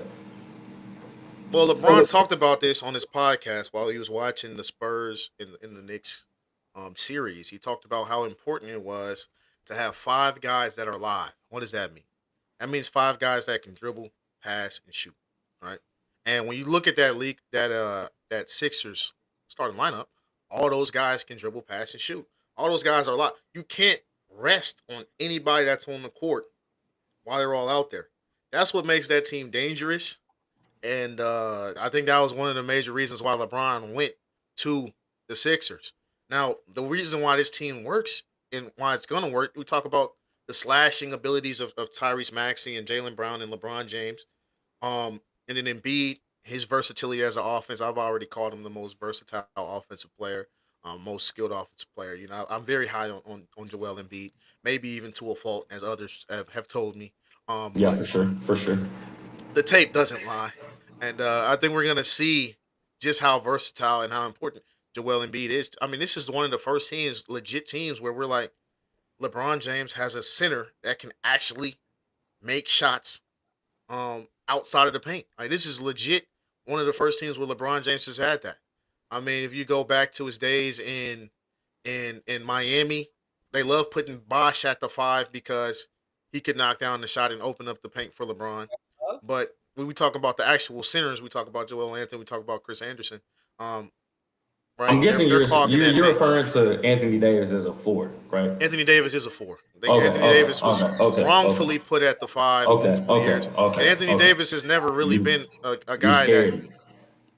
Well, LeBron talked about this on his podcast while he was watching the Spurs in the Knicks series. He talked about how important it was to have 5 guys that are live. What does that mean? That means 5 guys that can dribble, pass, and shoot. Right. And when you look at that league, that Sixers starting lineup, all those guys can dribble, pass, and shoot. All those guys are live. You can't rest on anybody that's on the court while they're all out there. That's what makes that team dangerous, and I think that was one of the major reasons why LeBron went to the Sixers. Now, the reason why this team works and why it's going to work, we talk about the slashing abilities of Tyrese Maxey and Jalen Brown and LeBron James. And then Embiid, his versatility as an offense, I've already called him the most versatile offensive player, most skilled offensive player. I'm very high on Joel Embiid, maybe even to a fault, as others have told me. Yeah, But for sure, for sure. the tape doesn't lie, and I think we're gonna see just how versatile and how important Joel Embiid is. I mean, this is one of the first teams, legit teams, where we're like, LeBron James has a center that can actually make shots outside of the paint. Like this is legit one of the first teams where LeBron James has had that. I mean, if you go back to his days in Miami, they love putting Bosh at the 5 because he could knock down the shot and open up the paint for LeBron. But when we talk about the actual centers, we talk about Joel Anthony, we talk about Chris Anderson. Right? I'm guessing they're clogging that you're paint. referring to Anthony Davis as a 4, right? Anthony Davis is a 4. Anthony Davis was wrongfully put at the 5 multiple years. And Anthony Davis has never really been a guy that.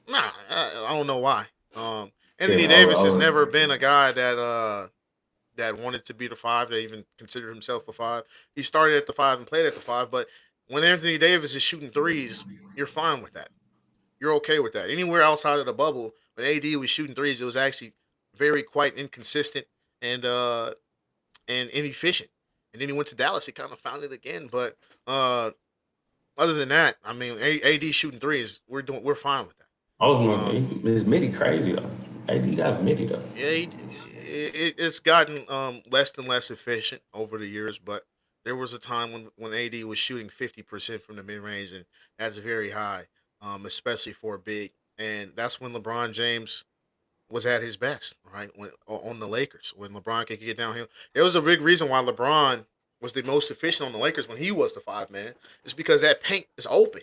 Nah, I don't know why. Anthony Davis has never been a guy that wanted to be the 5, that even considered himself a 5. He started at the 5 and played at the 5, but when Anthony Davis is shooting threes, you're fine with that. You're okay with that. Anywhere outside of the bubble, when AD was shooting threes, it was actually very quite inconsistent and inefficient. And then he went to Dallas. He kind of found it again. But other than that, I mean, AD shooting threes, we're fine with that. I was wondering, is midi crazy though? AD got midi though. Yeah, it's gotten less and less efficient over the years, but there was a time when AD was shooting 50% from the mid range, and that's very high, especially for a big. And that's when LeBron James was at his best, right? When on the Lakers, when LeBron could get downhill, there was a big reason why LeBron was the most efficient on the Lakers when he was the 5 man. It's because that paint is open.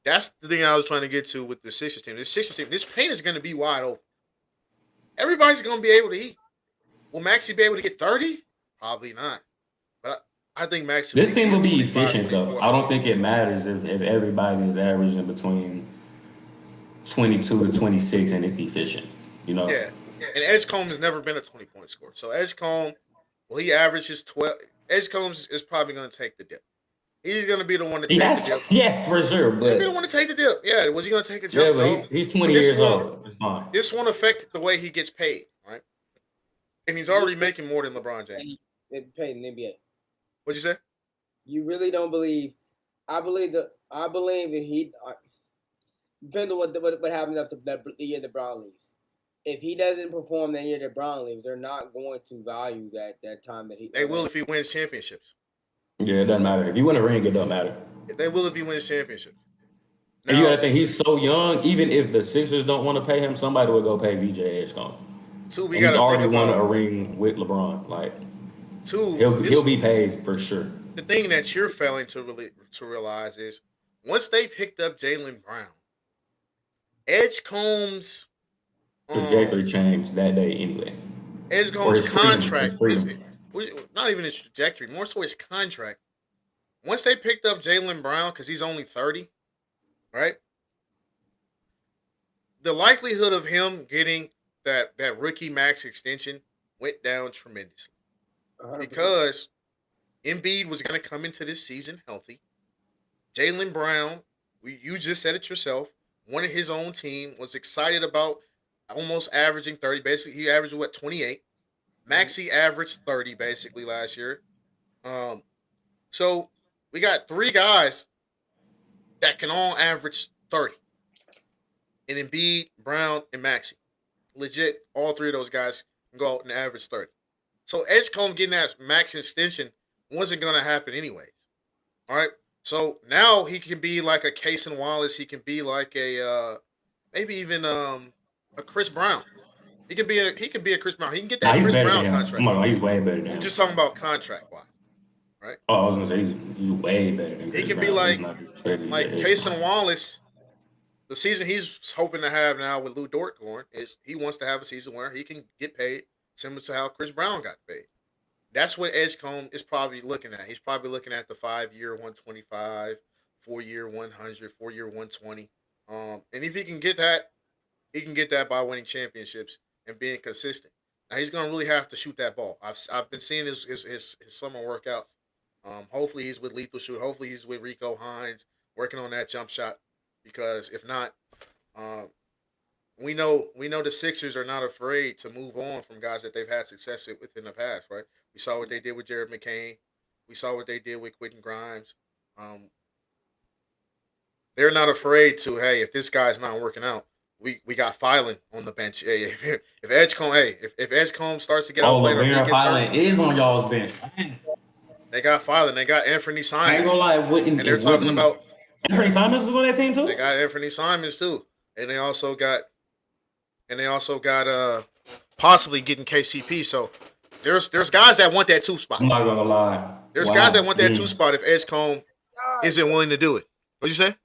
That's the thing I was trying to get to with the Sixers team. This paint is going to be wide open. Everybody's going to be able to eat. Will Maxey be able to get 30? Probably not. But I think Maxey. This team will be efficient though. I don't think it matters if everybody is averaging between 22 to 26 and it's efficient. You know. Yeah. And Edgecombe has never been a 20-point scorer. So Edgecombe, well, he averages 12. Edgecombe is probably going to take the dip. He's going to be the one to take the dip. Yeah, for sure. But he'll be the one to take the dip. Yeah, was he going to take a jump? Yeah, but he's 20 years old. It's fine. This won't affect the way he gets paid, right? And he's already making more than LeBron James. Paid in the NBA. What'd you say? You really don't believe? I believe that he. Depending on what happens after the year LeBron leaves. If he doesn't perform that year LeBron leaves, they're not going to value that time that he. They will if he wins championships. Yeah, it doesn't matter. If you win a ring, it doesn't matter. They will if he wins championships. Now, and you gotta think he's so young. Even if the Sixers don't want to pay him, somebody will go pay VJ Edgecombe. He's already won a ring with LeBron. Like, he'll be paid for sure. The thing that you're failing to realize is once they picked up Jaylen Brown, Edgecombe's trajectory changed that day anyway. Edgecombe's contract not even his trajectory, more so his contract. Once they picked up Jaylen Brown, because he's only 30, right? The likelihood of him getting that rookie max extension went down tremendously. 100%. Because Embiid was going to come into this season healthy. Jaylen Brown, you just said it yourself, wanted his own team, was excited about almost averaging 30. Basically, he averaged, 28? Maxey averaged 30, basically, last year. So we got 3 guys that can all average 30. And Embiid, Brown, and Maxey. Legit, all 3 of those guys can go out and average 30. So Edgecombe getting that max extension wasn't going to happen anyways. All right? So now he can be like a Cason Wallace. He can be like a maybe even a Chris Brown. He can be a Chris Brown. He can get that Chris Brown contract. Come on, he's way better than him. I'm just talking about contract-wise, right? Oh, I was going to say he's way better than Chris He can Brown. be like Cason Wallace. The season he's hoping to have now with Lou Dort going is he wants to have a season where he can get paid similar to how Chris Brown got paid. That's what Edgecombe is probably looking at. He's probably looking at the 5-year 125, 4-year 100, 4-year 120. And if he can get that, he can get that by winning championships and being consistent. Now he's gonna really have to shoot that ball. I've been seeing his summer workouts. Hopefully he's with Lethal Shoot. Hopefully he's with Rico Hines working on that jump shot. Because if not, we know the Sixers are not afraid to move on from guys that they've had success with in the past, right? We saw what they did with Jared McCain. We saw what they did with Quentin Grimes. They're not afraid to, hey, if this guy's not working out, we got Filan on the bench. Hey, if Edgecombe starts to get out later, Filan is on y'all's bench. They got Filan. They got Anthony Simons. I ain't gonna lie, and they're talking about Anthony Simons was on that team too. They got Anthony Simons too, and they also got possibly getting KCP. So There's guys that want that 2 spot. I'm not gonna lie. There's guys that want that 2 spot if Edgecombe isn't willing to do it. What'd you say?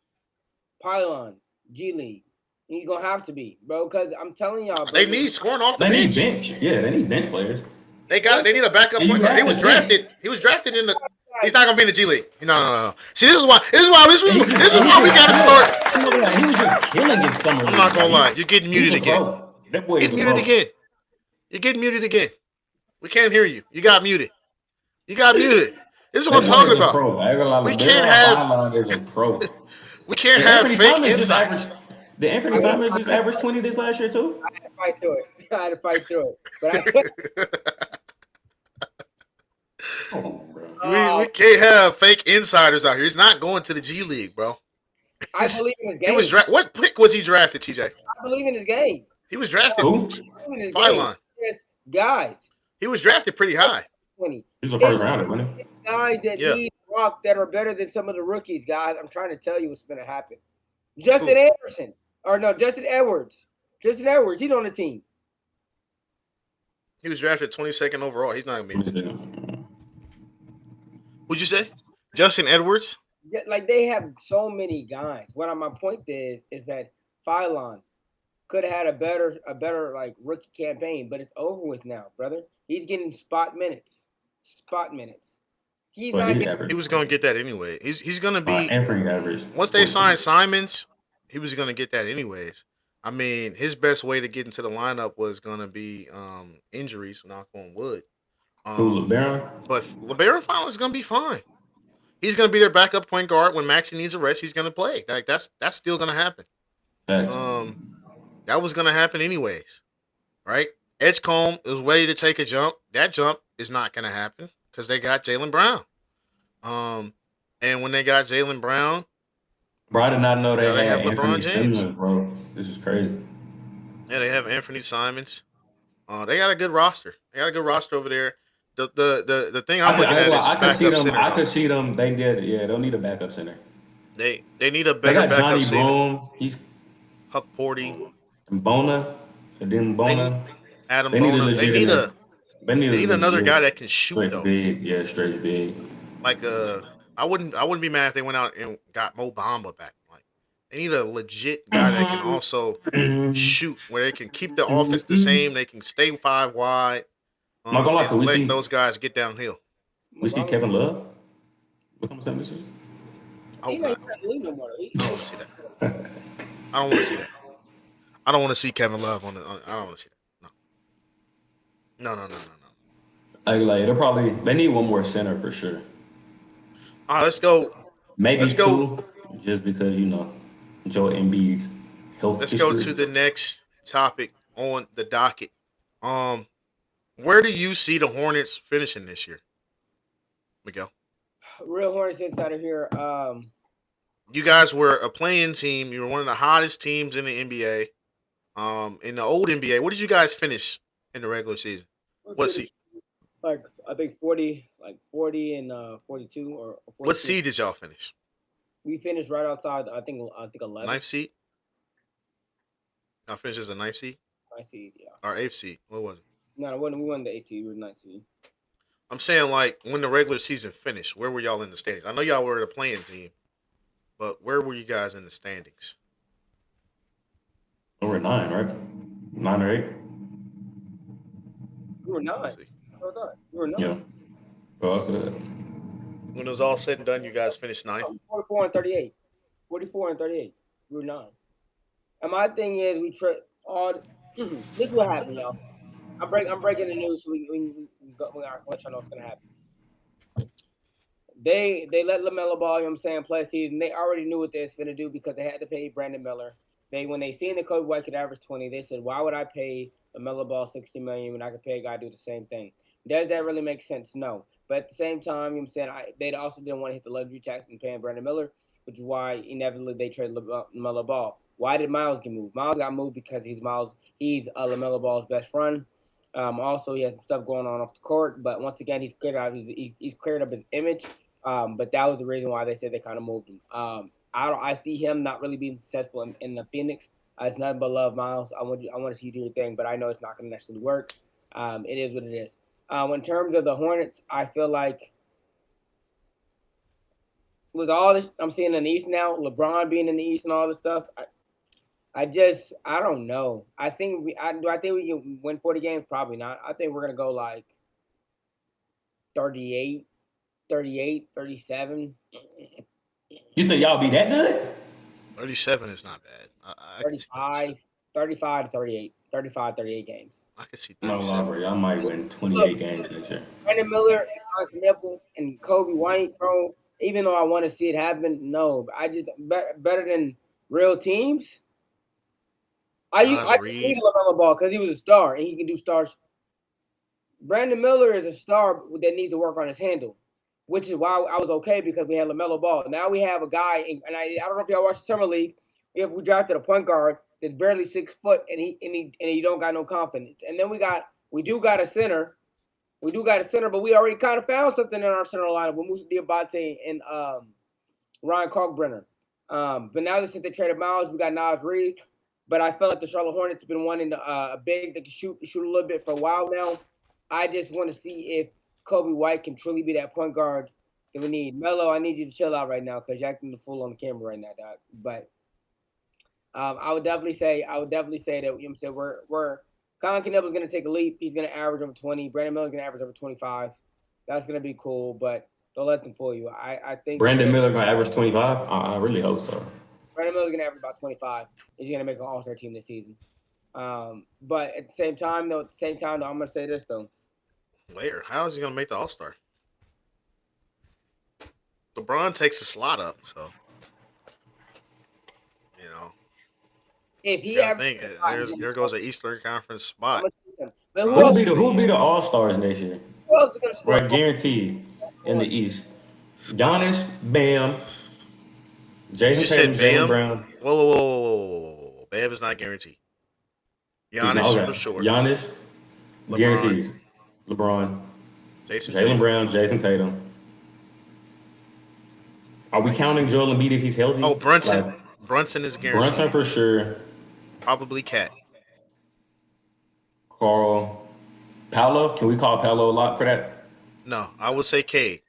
Pylon, G League. He's gonna have to be, bro. Because I'm telling y'all, they need scoring off the bench. They need bench. Yeah, they need bench players. They need a backup point guard. He was drafted in the. He's not gonna be in the G League. No. See, this is why we gotta start. He was just killing it. I'm not gonna lie. You're getting muted again. That boy You're getting muted again. We can't hear you. You got muted. This is what I'm talking about. We can't have. Is a pro. We can't have fake insight. Did Anthony Simons just average 20 this last year too? I had to fight through it. But we can't have fake insiders out here. He's not going to the G League, bro. I believe in his game. He was what pick was he drafted, TJ? I believe in his game. He was drafted. Pylon. Yes, guys. He was drafted pretty high. He's a first rounder, wasn't he? Guys that need rock that are better than some of the rookies, guys. I'm trying to tell you what's going to happen. Justin Edwards. Justin Edwards, he's on the team. He was drafted 22nd overall. He's not going to be. What'd you say? Justin Edwards? Like, they have so many guys. What my point is that Phylon could have had a better like rookie campaign, but it's over with now, brother. He's getting spot minutes. He was going to get that anyway. He's going to be average. Once they sign Simons, he was going to get that anyways. I mean, his best way to get into the lineup was going to be injuries, knock on wood. LeBaron? But LeBaron finally is going to be fine. He's going to be their backup point guard. When Maxey needs a rest, he's going to play. Like that's still going to happen. That was going to happen anyways, right? Edgecombe is ready to take a jump. That jump is not going to happen because they got Jaylen Brown. And when they got Jaylen Brown, bro, I did not know they have Anthony Simons, bro. This is crazy. Yeah, they have Anthony Simons. They got a good roster. Over there. The thing I'm looking at is I could see them. They did. Yeah, they'll need a backup center. They need a better backup Johnny center. Boone. He's Huck Porty. Bona. And then Bona. Adam Bona. They need another guy that can shoot though. Big. Yeah, stretch big. Like I wouldn't be mad if they went out and got Mo Bamba back. Like they need a legit guy that can also shoot, where they can keep the offense the same. They can stay 5 wide. Not gonna lie, can we let see those guys get downhill? We see Kevin Love become a decision. I don't want to see that. I don't want to see that. I don't want to see Kevin Love on. I don't want to see that. No. They need one more center for sure. All right, let's go. Maybe two, just because Joe Embiid's health. Let's go to the next topic on the docket. Where do you see the Hornets finishing this year, Miguel? Real Hornets insider here. You guys were a playing team. You were one of the hottest teams in the NBA. In the old NBA, what did you guys finish in the regular season? What seed? Like I think 40 and 42 or 42. What seed did y'all finish? We finished right outside. I think 11. Ninth seed. Y'all finished as a ninth seed. Ninth seed, yeah. Or eighth seed. What was it? No, we won the 8th seed. We were 9th seed. I'm saying, like, when the regular season finished, where were y'all in the standings? I know y'all were the playing team, but where were you guys in the standings? We were 9, right? 9 or 8. We were 9. We were 9. Yeah. Well, after that. When it was all said and done, you guys finished 9. 44 and 38. 44 and 38. We were 9. And my thing is, this is what happened, y'all. I'm breaking the news so we gotta let y'all know what's gonna happen. They let LaMelo Ball, play season. They already knew what they was gonna do because they had to pay Brandon Miller. When they seen that Kobe White could average 20, they said, why would I pay LaMelo Ball $60 million when I could pay a guy to do the same thing? Does that really make sense? No. But at the same time, they also didn't want to hit the luxury tax and paying Brandon Miller, which is why inevitably they traded LaMelo Ball. Why did Miles get moved? Miles got moved because he's LaMelo Ball's best friend. Also, he has some stuff going on off the court, but once again, he's cleared up his image. But that was the reason why they said they kind of moved him. I see him not really being successful in the Phoenix. It's nothing but love, Miles. I want to see you do your thing, but I know it's not going to necessarily work. It is what it is. In terms of the Hornets, I feel like with all this I'm seeing in the East now, LeBron being in the East and all this stuff, I don't know. I think I think we can win 40 games? Probably not. I think we're gonna go like 38, 38, 37. You think y'all be that good? 37 is not bad. I can see 35, 35 to 38. 35, 38 games. I can see No, lie, 37. bro. Y'all might win Look, 28 games next year. Brandon Miller and Constant Nipple and Kobe White, bro. Even though I want to see it happen, no. I just better than real teams. I Nas just need Reed. LaMelo Ball because he was a star and he can do stars. Brandon Miller is a star that needs to work on his handle, which is why I was okay because we had LaMelo Ball. Now we have a guy, and I don't know if y'all watched the summer league. We drafted a point guard that's barely 6 foot, and he don't got no confidence. And then we do got a center. We do got a center, but we already kind of found something in our center lineup with Musa Diabate and Ryan Kalkbrenner. But now since they traded Miles, we got Nas Reed. But I felt like the Charlotte Hornets have been wanting a big that can shoot a little bit for a while now. I just want to see if Kobe White can truly be that point guard that we need. Melo, I need you to chill out right now because you're acting the fool on the camera right now, Doc. But I would definitely say that we're Colin Canel's going to take a leap. He's going to average over 20. Brandon Miller's going to average over 25. That's going to be cool, but don't let them fool you. I think Brandon Miller gonna average 25. I really hope so. Brandon Miller's going to average about 25. He's going to make an All-Star team this season. But at the same time, though, I'm going to say this though. Where? How is he gonna make the All-Star? LeBron takes the slot up, so you know. If he Yeah, I think there goes an Eastern Conference spot. But Who be the All Stars next year? Who else is going to score? Right, guaranteed in the East. Giannis, Bam, Jason Tatum, Jaylen Brown. Whoa. Bam is not guaranteed. Giannis for sure. Giannis, LeBron. guarantees. LeBron, Jaylen Brown, Jason Tatum. Are we counting Joel Embiid if he's healthy? Oh, Brunson. Brunson is guaranteed. Brunson for sure. Probably Cat. Carl. Paolo? Can we call Paolo a lot for that? No, I would say Cade.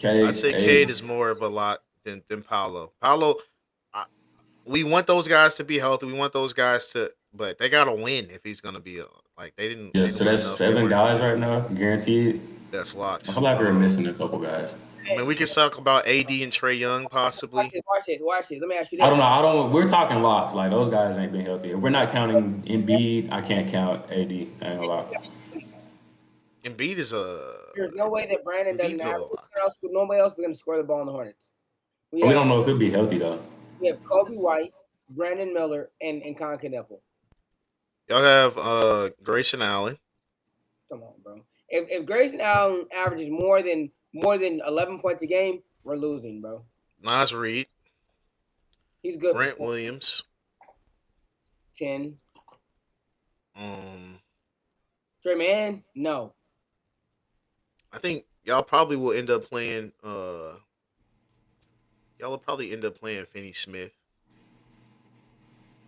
I'd say Cade is more of a lot than Paolo. Paolo, we want those guys to be healthy. We want those guys but they got to win if he's going to be like they didn't. Yeah, so that's 7 guys right now, guaranteed. That's lots. I feel like we're missing a couple guys. I mean, we can talk about AD and Trae Young possibly. Watch this. Let me ask you this. I don't know. We're talking lots. Like those guys ain't been healthy. If we're not counting Embiid, I can't count AD. I ain't gonna lie. Embiid is There's no way that Brandon doesn't have. Nobody else is going to score the ball in the Hornets. We don't know if he'll be healthy though. We have Kobe White, Brandon Miller, and Colin Canel. Y'all have Grayson Allen. Come on, bro. If Grayson Allen averages more than 11 points a game, we're losing, bro. Nas Reed. He's good. Brent Williams. 10. Trey Mann, no. I think y'all probably will end up playing. Y'all will probably end up playing Finney Smith.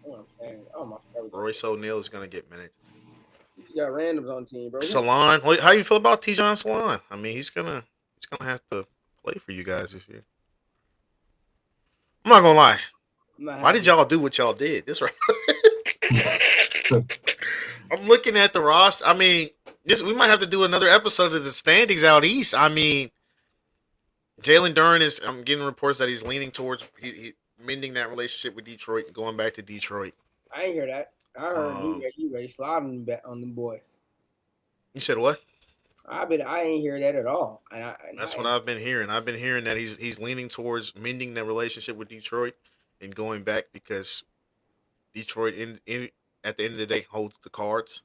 What I'm saying. Oh my God. Royce O'Neal is gonna get minutes. You got randoms on team, bro. Salon, how you feel about Tijon Salon? I mean, he's gonna have to play for you guys this year. I'm not gonna lie. Why did y'all do what y'all did? This right. I'm looking at the roster. I mean, we might have to do another episode of the standings out east. I mean, Jalen Duren I'm getting reports that he's leaning towards he mending that relationship with Detroit and going back to Detroit. I ain't hear that. I heard he ready sliding on them boys. You said what? I ain't hear that at all. That's what I've been hearing. I've been hearing that he's leaning towards mending the relationship with Detroit and going back because Detroit at the end of the day holds the cards.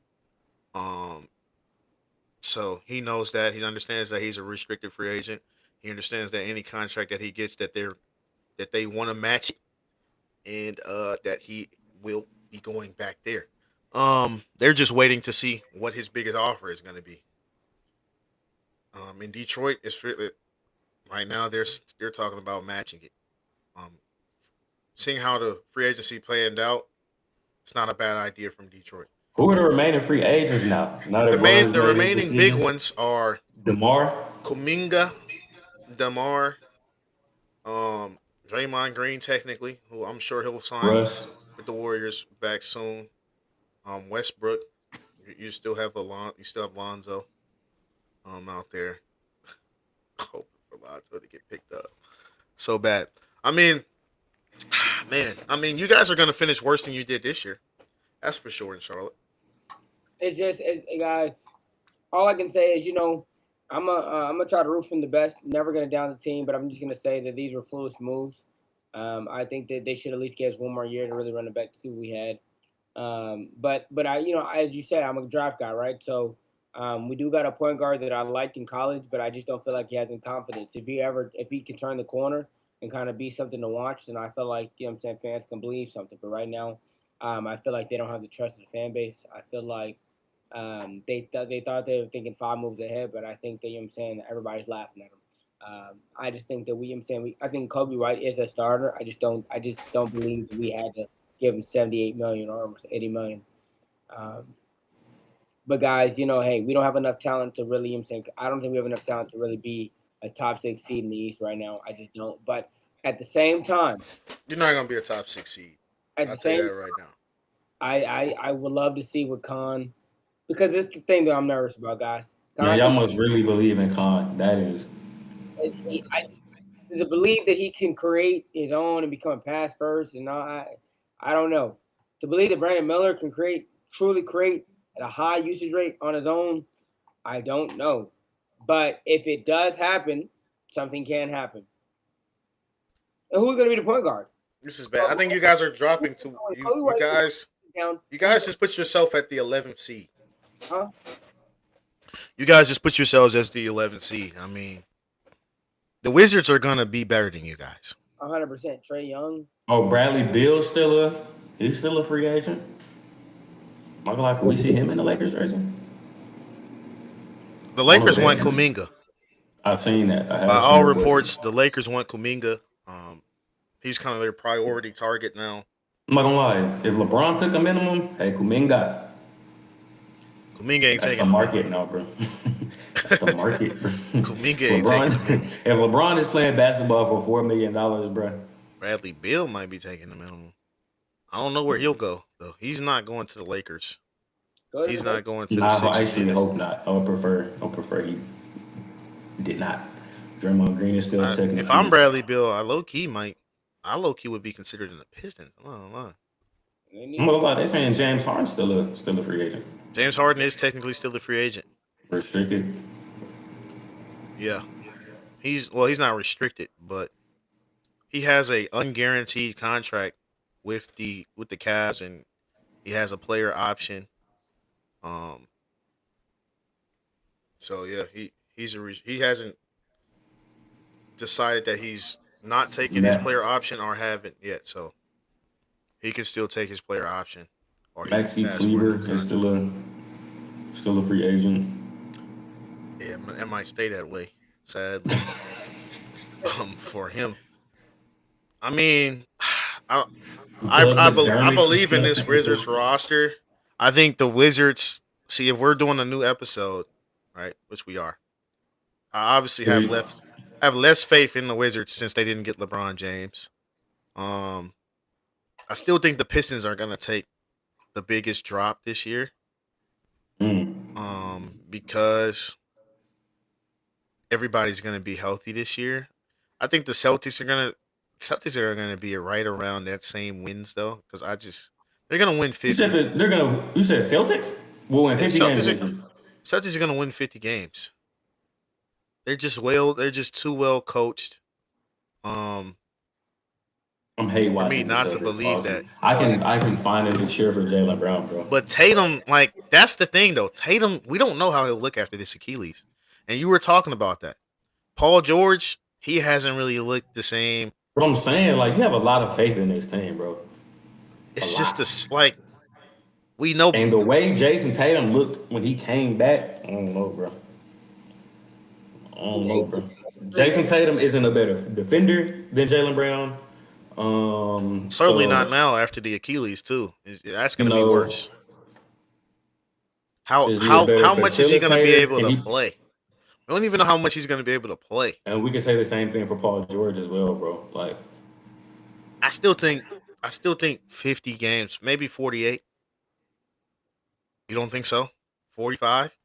So he knows that. He understands that he's a restricted free agent. He understands that any contract that he gets that they want to match it, and that he will be going back there. They're just waiting to see what his biggest offer is going to be. In Detroit, right now they're talking about matching it. Seeing how the free agency planned out, it's not a bad idea from Detroit. Who are the remaining free agents now? Now that Bron's The made his remaining big decisions. ones are DeMar, Kuminga, Demar, Draymond Green, technically, who I'm sure he'll sign Russ. with the Warriors back soon. Westbrook, you still have you still have Lonzo, out there, hoping for Lonzo to get picked up. So bad. I mean, man, you guys are gonna finish worse than you did this year. That's for sure in Charlotte. Guys. All I can say is, I'm gonna try to root from the best. Never gonna down the team, but I'm just gonna say that these were foolish moves. I think that they should at least give us one more year to really run it back to see what we had. But I, as you said, I'm a draft guy, right? So we do got a point guard that I liked in college, but I just don't feel like he has any confidence. If he can turn the corner and kind of be something to watch, then I feel like I'm saying fans can believe something. But right now, I feel like they don't have the trust of the fan base. I feel like they thought they were thinking 5 moves ahead, but I think that I'm saying everybody's laughing at them. I just think that I think Kobe White is a starter. I just don't believe we had to give him 78 million or almost 80 million. Um, but guys, hey, we don't have enough talent to really. I'm saying I don't think we have enough talent to really be a top 6 seed in the East right now. I just don't. But at the same time, you're not gonna be a top 6 seed. I'll tell you that right now. I would love to see what Khan, because it's the thing that I'm nervous about, guys. Man, y'all must really believe in Khan. That is. To believe that he can create his own and become a pass first, and I don't know. To believe that Brandon Miller can truly create at a high usage rate on his own, I don't know. But if it does happen, something can happen. And who's going to be the point guard? This is bad. I think you guys are dropping to you guys just put yourself at the 11th seed. Huh? You guys just put yourselves as the 11th seed. I mean, the Wizards are gonna be better than you guys. 100%. Trae Young. Oh, Bradley Beal's he's still a free agent. Like, can we see him in the Lakers jersey? The Lakers want Kuminga. I've seen that. By all reports, the Lakers want Kuminga. He's kind of their priority target now. I'm not gonna lie. If LeBron took a minimum, hey, Kuminga ain't taking the market now, bro. That's the market. Kuminga ain't taking the if LeBron is playing basketball for $4 million, bro. Bradley Beal might be taking the minimum. I don't know where he'll go though. He's not going to the Lakers. He's not going to the Sixers. I actually hope not. I would prefer he did not. Draymond Green is still taking. If I'm Bradley Beal, I low key would be considered in the Pistons. I'm not gonna lie. They saying James Harden's still a free agent. James Harden is technically still a free agent. Restricted. Yeah, he's not restricted, but he has a unguaranteed contract with the Cavs, and he has a player option. So yeah, he hasn't decided that he's not taking his player option or haven't yet, so he can still take his player option. Or Maxi Kleber is still a free agent. Yeah, it might stay that way, sadly. For him. I mean, I believe in this Wizards roster. I think the Wizards. See, if we're doing a new episode, right, which we are, I obviously have less faith in the Wizards since they didn't get LeBron James. I still think the Pistons are gonna take the biggest drop this year. Because everybody's gonna be healthy this year. I think the Celtics are gonna be right around that same wins though, because they're gonna win 50. You said Celtics? We'll win 50 games. Celtics are gonna win 50 games. They're just too well coached. I'm hate watching. For me not to believe that. I can find it to cheer for Jaylen Brown, bro. But Tatum, that's the thing though. Tatum, we don't know how he'll look after this Achilles. And you were talking about that. Paul George, he hasn't really looked the same. But I'm saying, you have a lot of faith in this team, bro. It's just we know. And the way Jason Tatum looked when he came back, I don't know, bro. Jason Tatum isn't a better defender than Jaylen Brown. Certainly not now after the Achilles too. That's going to be worse. How Is he a how better how much is he going to be facilitator? able to play? I don't even know how much he's going to be able to play. And we can say the same thing for Paul George as well, bro. Like, I still think I still think 50 games, maybe 48. You don't think so? 45?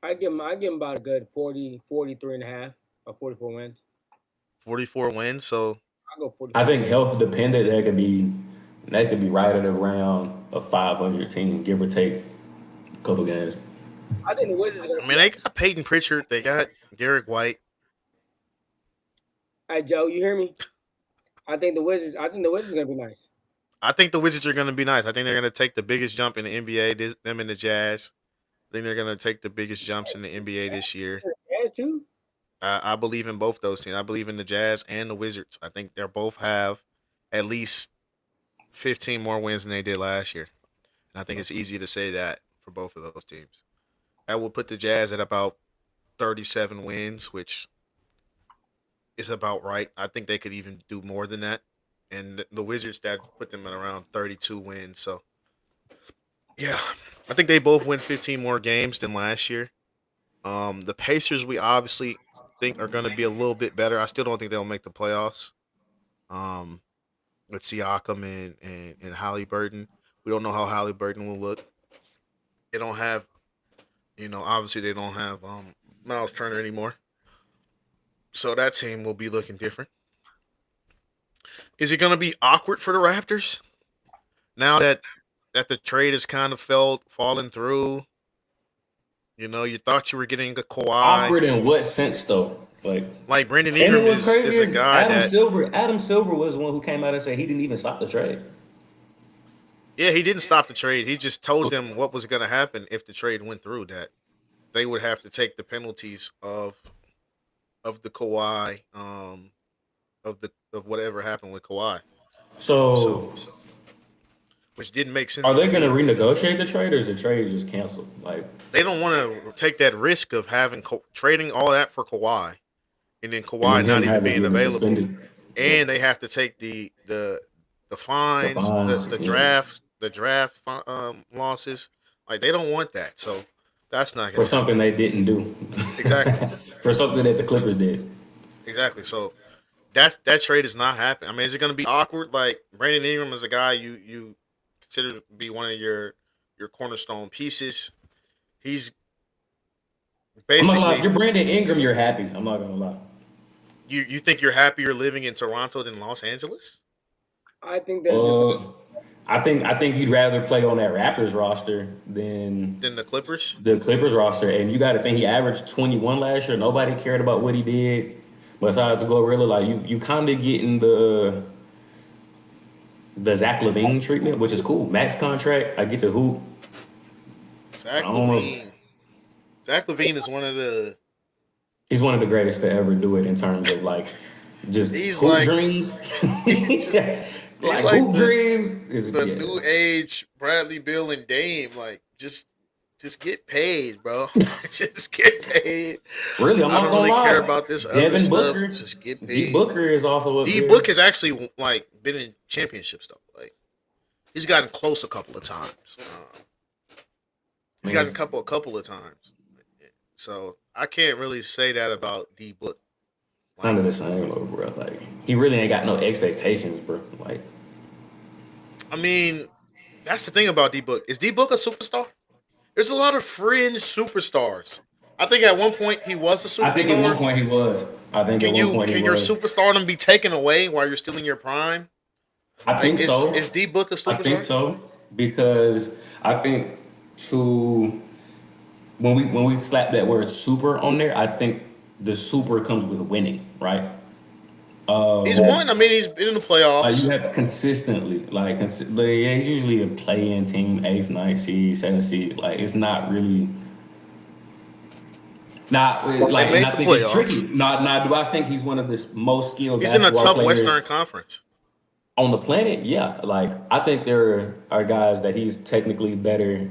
I give him about a good 40, 43 and a half or 44 wins. 44 wins. So I'll go 44. I think health dependent, that could be right at around a 500 team, give or take a couple games. I think the Wizards are I gonna mean, they got Peyton Pritchard, they got Derek White. Hey Joe, you hear me? I think the Wizards are gonna be nice. I think the Wizards are going to be nice. I think they're going to take the biggest jump in the NBA. Them and the Jazz. I think they're going to take the biggest jumps in the NBA this year. Jazz too. I believe in both those teams. I believe in the Jazz and the Wizards. I think they both have at least 15 more wins than they did last year. And I think it's easy to say that for both of those teams. That would put the Jazz at about 37 wins, which is about right. I think they could even do more than that. And the Wizards, that put them at around 32 wins. So, yeah, I think they both win 15 more games than last year. The Pacers, we obviously think are going to be a little bit better. I still don't think they'll make the playoffs. Um, with Siakam and Halliburton, we don't know how Halliburton will look. They don't have, obviously they don't have Miles Turner anymore, so that team will be looking different. Is it going to be awkward for the Raptors now that the trade has kind of fallen through? You thought you were getting a Kawhi. Awkward in what sense, though? Like Brandon Ingram is a guy Adam Silver was the one who came out and said he didn't even stop the trade. Yeah, he didn't stop the trade. He just told them what was going to happen if the trade went through. That they would have to take the penalties of the Kawhi, of whatever happened with Kawhi. So which didn't make sense. Are they going to renegotiate the trade, or is the trade just canceled? They don't want to take that risk of trading all that for Kawhi, and then Kawhi not even being available, and they have to take the fines, the draft losses. Like, they don't want that, so that's not for something they didn't do. Exactly. For something that the Clippers did. Exactly. So that trade is not happening. I mean, is it going to be awkward? Like, Brandon Ingram is a guy you consider to be one of your cornerstone pieces. He's basically. I'm not gonna lie. If you're Brandon Ingram, you're happy. I'm not gonna lie. You think you're happier living in Toronto than Los Angeles? I think that. I think he'd rather play on that Raptors roster than the Clippers. The Clippers roster, and you got to think he averaged 21 last year. Nobody cared about what he did, besides Glorilla. Like, you kind of getting the Zach LaVine treatment, which is cool. Max contract. I get the hoop. Zach LaVine is one of the. He's one of the greatest to ever do it in terms of just hoop dreams. Like hoop dreams is the new age Bradley Beal and Dame. Like, just get paid, bro. Just get paid. Really, I don't really care about this other stuff. Just get paid. D Booker is also D Book has actually been in championship stuff. Like, he's gotten close a couple of times. He's gotten a couple of times. So I can't really say that about D Book. Kind of the same, bro. Like, he really ain't got no expectations, bro. Like, I mean, that's the thing about D Book. Is D Book a superstar? There's a lot of fringe superstars. I think at one point he was a superstar. I think at one point he was. Can your superstardom be taken away while you're still in your prime? I think so. Is D Book a superstar? I think so, because I think when we slap that word super on there, I think the super comes with winning, right? He's won. I mean, he's been in the playoffs. You have consistently, he's usually a play-in team, 8th, 9th seed, 7th seed. Like, it's not really. And I think it's tricky. Now, do I think he's one of the most skilled? He's in a tough Western Conference on the planet. Yeah, I think there are guys that he's technically better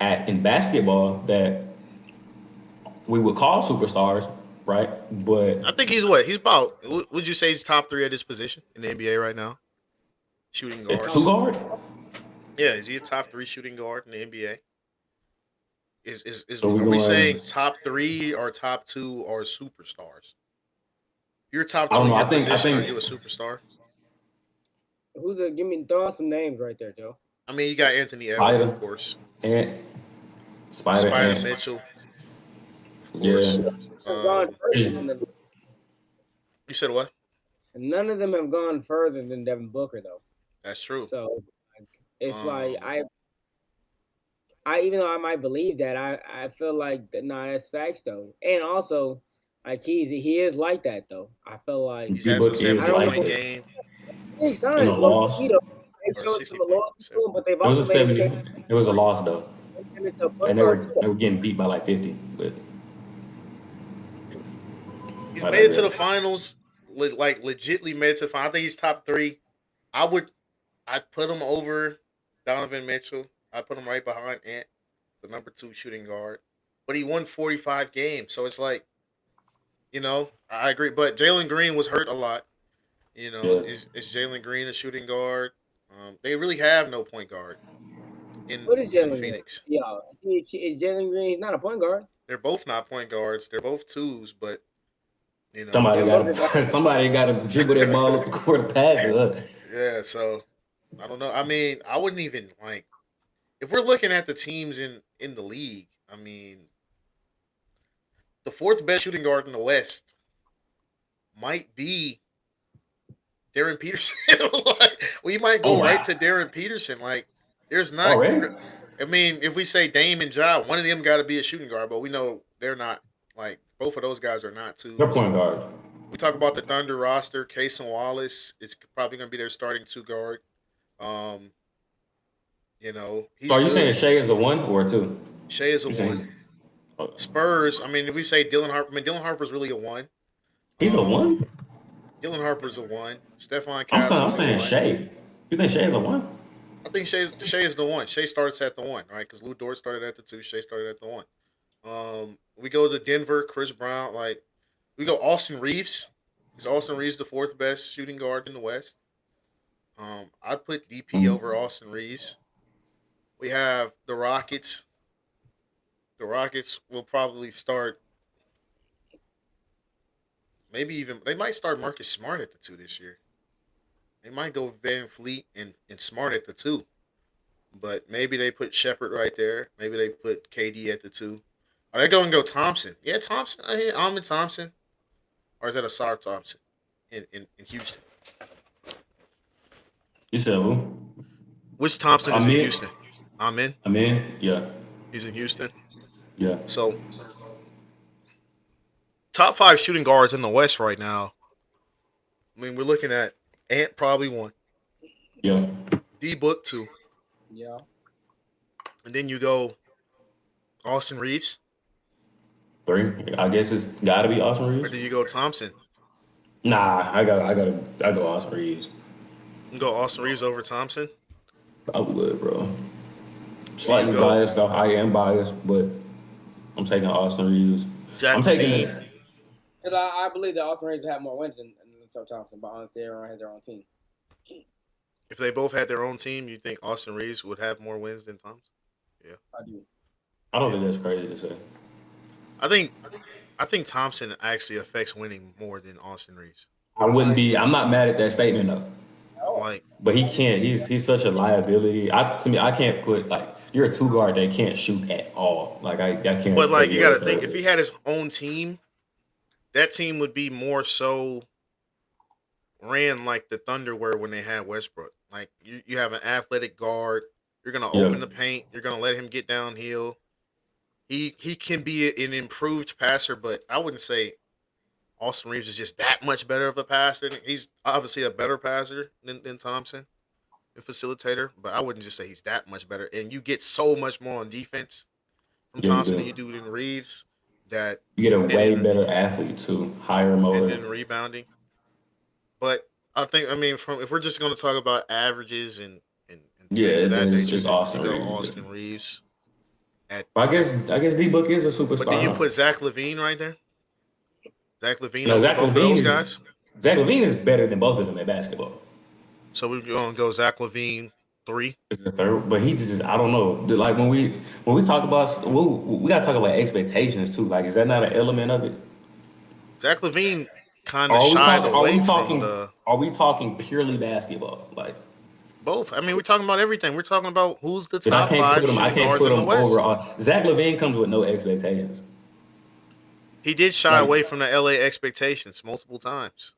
at in basketball that we would call superstars. Right, but I think he's about. Would you say he's top 3 at his position in the NBA right now? Shooting guard. 2 guard. Yeah, is he a top 3 shooting guard in the NBA? So are we saying top 3 or top 2 or superstars? If you're top I 2 don't in know. your I position, are think you a superstar? Give me throw out some names right there, Joe. I mean, you got Anthony Edwards, of Spider course. and Spider Spider and Mitchell, of yeah. course. Have gone further Is- than You said what? none of them have gone further than Devin Booker though. That's true. So it's like Um, I even though I might believe that, I feel like that's facts though. And also, like he is like that though. I feel like he has a D-Book is I don't like 70-point know. that game Big in a signs, low key loss. though. They've Or shown some 60 point. loyalty to him, but they've It was also a made him 70. change. It was a loss though, Made him into a point and guard too. they were getting beat by like 50. But He's I made it to the digress. finals, like legitly made it to the final. I think he's top 3. I'd put him over Donovan Mitchell. I'd put him right behind Ant, the number 2 shooting guard. But he won 45 games, so it's like, I agree. But Jalen Green was hurt a lot. Yeah. Is Jalen Green a shooting guard? They really have no point guard What is in Jalen Green? Phoenix. Yeah, is Jalen Green? He's not a point guard. They're both not point guards. They're both 2s, but Somebody Devin Booker got to somebody got to dribble that ball up the court and pass it. yeah. So I don't know. I mean, I wouldn't even like if we're looking at the teams in the league. I mean, the 4th best shooting guard in the West might be Darren Peterson. Like, we might go right to Darren Peterson. Like, there's not. Already? I mean, if we say Dame and Ja, one of them got to be a shooting guard, but we know they're not. Like, both of those guys are not 2s. They're point guards. We talk about the Thunder roster. Cason Wallace is probably going to be their starting 2 guard. He's So are you saying Shea is a 1 or a 2? Shea is a 1. Spurs. I mean, if we say Dylan Harper, Dylan Harper's really a 1. He's a 1. Dylan Harper's a 1. Stephon I'm Castle's saying Shea. You think Shea is a 1? I think Shea is the 1. Shea starts at the 1, right? Because Lou Dort started at the 2. Shea started at the 1. We go to Denver. Chris Brown. Like, we go Austin Reeves. Is Austin Reeves the 4th best shooting guard in the West? I'd put DP over Austin Reeves. We have the Rockets. The Rockets will probably start. Maybe even they might start Marcus Smart at the 2 this year. They might go Van Fleet and Smart at the 2. But maybe they put Shepard right there. Maybe they put KD at the 2. Are they going to go Thompson? Yeah, Thompson. Ahmed Thompson. Or is that Asar Thompson in Houston? You said who? Which Thompson is in Houston? Amen. Yeah. He's in Houston. Yeah. So, top 5 shooting guards in the West right now. I mean, we're looking at Ant probably 1. Yeah. D-Book 2. Yeah. And then you go Austin Reeves. 3. I guess it's got to be Austin Reeves. Or do you go Thompson? Nah, I go Austin Reeves. You go Austin Reeves over Thompson? I would, bro. Slightly biased though. I am biased, but I'm taking Austin Reeves. I'm taking it. Because I believe that Austin Reeves will have more wins than Thompson, but honestly, everyone has their own team. If they both had their own team, you think Austin Reeves would have more wins than Thompson? Yeah. I do. I don't think that's crazy to say. I think Thompson actually affects winning more than Austin Reeves. I'm not mad at that statement though. Like, but he can't. He's such a liability. To me, I can't put you're a 2 guard that can't shoot at all. Like I can't. But like you got to think if he had his own team, that team would be more so ran like the Thunder were when they had Westbrook. Like you have an athletic guard. You're gonna open the paint. You're gonna let him get downhill. He can be an improved passer, but I wouldn't say Austin Reeves is just that much better of a passer. He's obviously a better passer than Thompson, a facilitator, but I wouldn't just say he's that much better. And you get so much more on defense from Thompson than you do than Reeves. That you get a way better athlete too, higher motor, and rebounding. But I mean, if we're just going to talk about averages and it's Austin Reeves. I guess D-Book is a superstar. But do you put Zach LaVine right there? Zach LaVine. Zach LaVine guys. Zach LaVine is better than both of them at basketball. So we're going to go Zach LaVine 3. Is the third, but he just I don't know. Like when we talk about we gotta talk about expectations too. Like, is that not an element of it? Zach LaVine kind Or of are we shied talking? away from the Are we talking purely basketball? Like, both. I mean, we're talking about everything. We're talking about who's the that I top can't put 5 him. I shooting can't guards put in the him West. over. Zach LaVine comes with no expectations. He did shy Like, away from the LA expectations multiple times.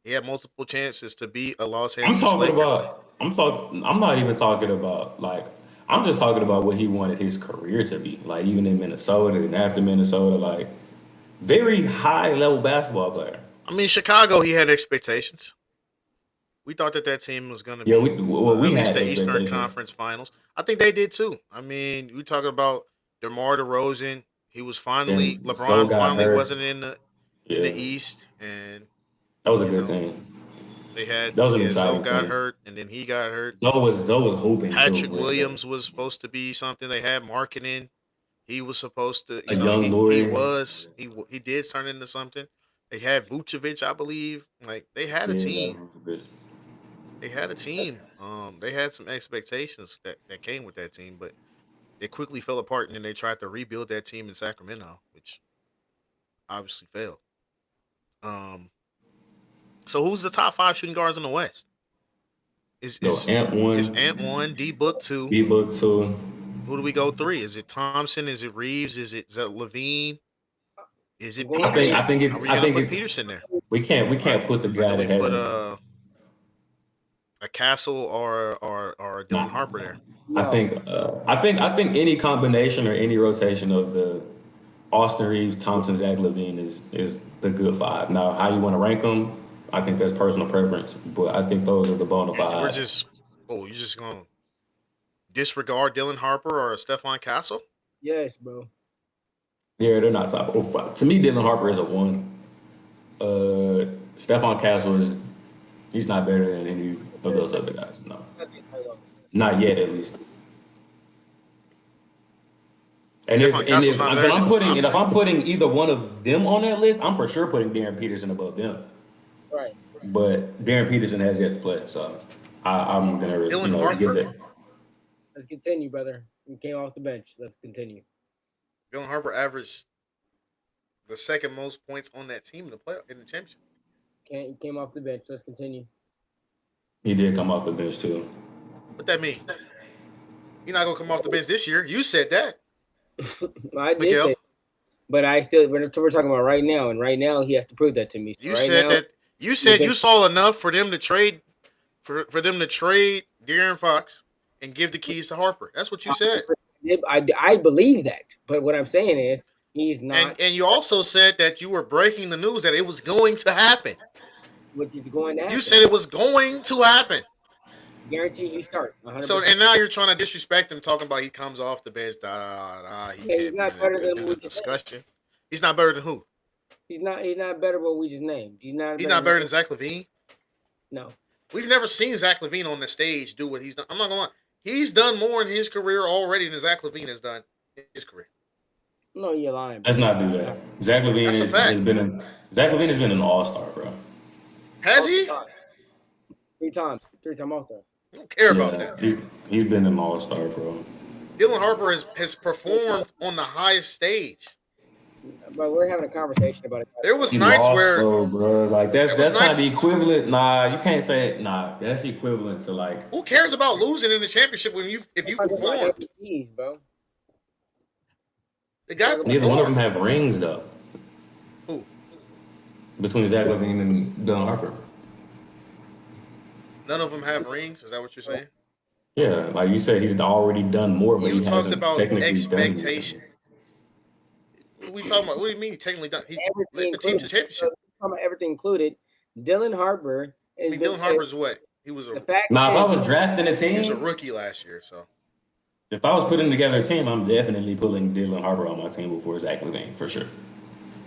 He had multiple chances to be a Los I'm Angeles talking Laker. about. I'm not even talking about like. I'm just talking about what he wanted his career to be. Like even in Minnesota and after Minnesota, like very high level basketball player. I mean, Chicago, he had expectations. We thought that team was going to Yeah, be we at least had the Eastern expectations. Conference Finals. I think they did too. I mean, we talking about DeMar DeRozan. He was finally Then Zoe LeBron got finally hurt. wasn't in Yeah, the East, and that was a you good know team. they had That was an Zoe exciting got team. hurt, and then he got hurt. Zoe was hooping too. Patrick With Williams was supposed to be something they had marketing. He was supposed to, a young he Laurie. was he did turn into something. They had Vucevic, I believe. Like they had a Yeah, team. that was a good. They had a team. They had some expectations that came with that team, but it quickly fell apart, and then they tried to rebuild that team in Sacramento, which obviously failed. Um, so who's the top 5 shooting guards in the West? Is So is Ant is one, Ant 1, D Book 2? B Book two. Who do we go 3? Is it Thompson? Is it Reeves? Is that Levine? Is it Going Peterson? Are we I gonna think put it. Peterson there? We Or, can't put the or guy do we that put hasn't. a Castle or Dylan Nah, Harper there? no. I think any combination or any rotation of the Austin Reeves, Thompson, Zach Levine is the good 5. Now, how you want to rank them, I think that's personal preference, but I think those are the bona We're fides. just you're just gonna disregard Dylan Harper or Stephon Castle? Yes, bro. Yeah, they're not top. To me, Dylan Harper is a 1. Stephon Castle is he's not better than any of those other guys. No, not yet, at least. And Stephon Castle's not better than if Thompson. I'm putting either one of them on that list, I'm for sure putting Darren Peterson above them. Right. But Darren Peterson has yet to play, so I'm gonna Dylan give Harper. that. Let's continue, brother. We came off the bench. Let's continue. Dylan Harper averaged the second most points on that team in the championship. Came off the bench. Let's continue. He did come off the bench too. What that mean? He's not gonna come off the bench this year. You said that. I did Miguel. say, but we're talking about right now, and right now he has to prove that to me. So You said now, that. You said you saw enough for them to trade for them to trade De'Aaron Fox and give the keys to Harper. That's what you said. I believe that, but what I'm saying is he's not. And you also said that you were breaking the news that it was going to happen. Which is going to happen. You said it was going to happen. Guarantee he starts. 100%. So and now you're trying to disrespect him, talking about he comes off the bench. He's not better than we discussion. He's not better than who? He's not better than what we just named. He's not better than Zach LaVine. No. We've never seen Zach LaVine on the stage do what he's done. I'm not gonna lie. He's done more in his career already than Zach LaVine has done in his career. No, you're lying. Bro. Let's not do that. Zach LaVine has been an all-star, bro. Has he? 3 times. 3-time all-star. I don't care about that. He's been an all-star, bro. Dylan Harper has performed on the highest stage. But we're having a conversation about it. There was nights where, bro, like that's not the equivalent. Nah, you can't say it. Nah, that's the equivalent to like. Who cares about losing in the championship if you performed? MVPs, bro. The guy Neither one of them have rings though. Who? Between Zach LaVine and Dylan Harper. None of them have rings. Is that what you're saying? Yeah, like you said, he's already done more, but you he talked hasn't about technically expectation. What are we talking about? What do you mean he technically done? He led the team to the championship. Talking about everything included. Dylan Harper. Dylan Harper's what? He was a. If I was drafting a team, he was a rookie last year. So if I was putting together a team, I'm definitely putting Dylan Harper on my team before Zach LaVine for sure.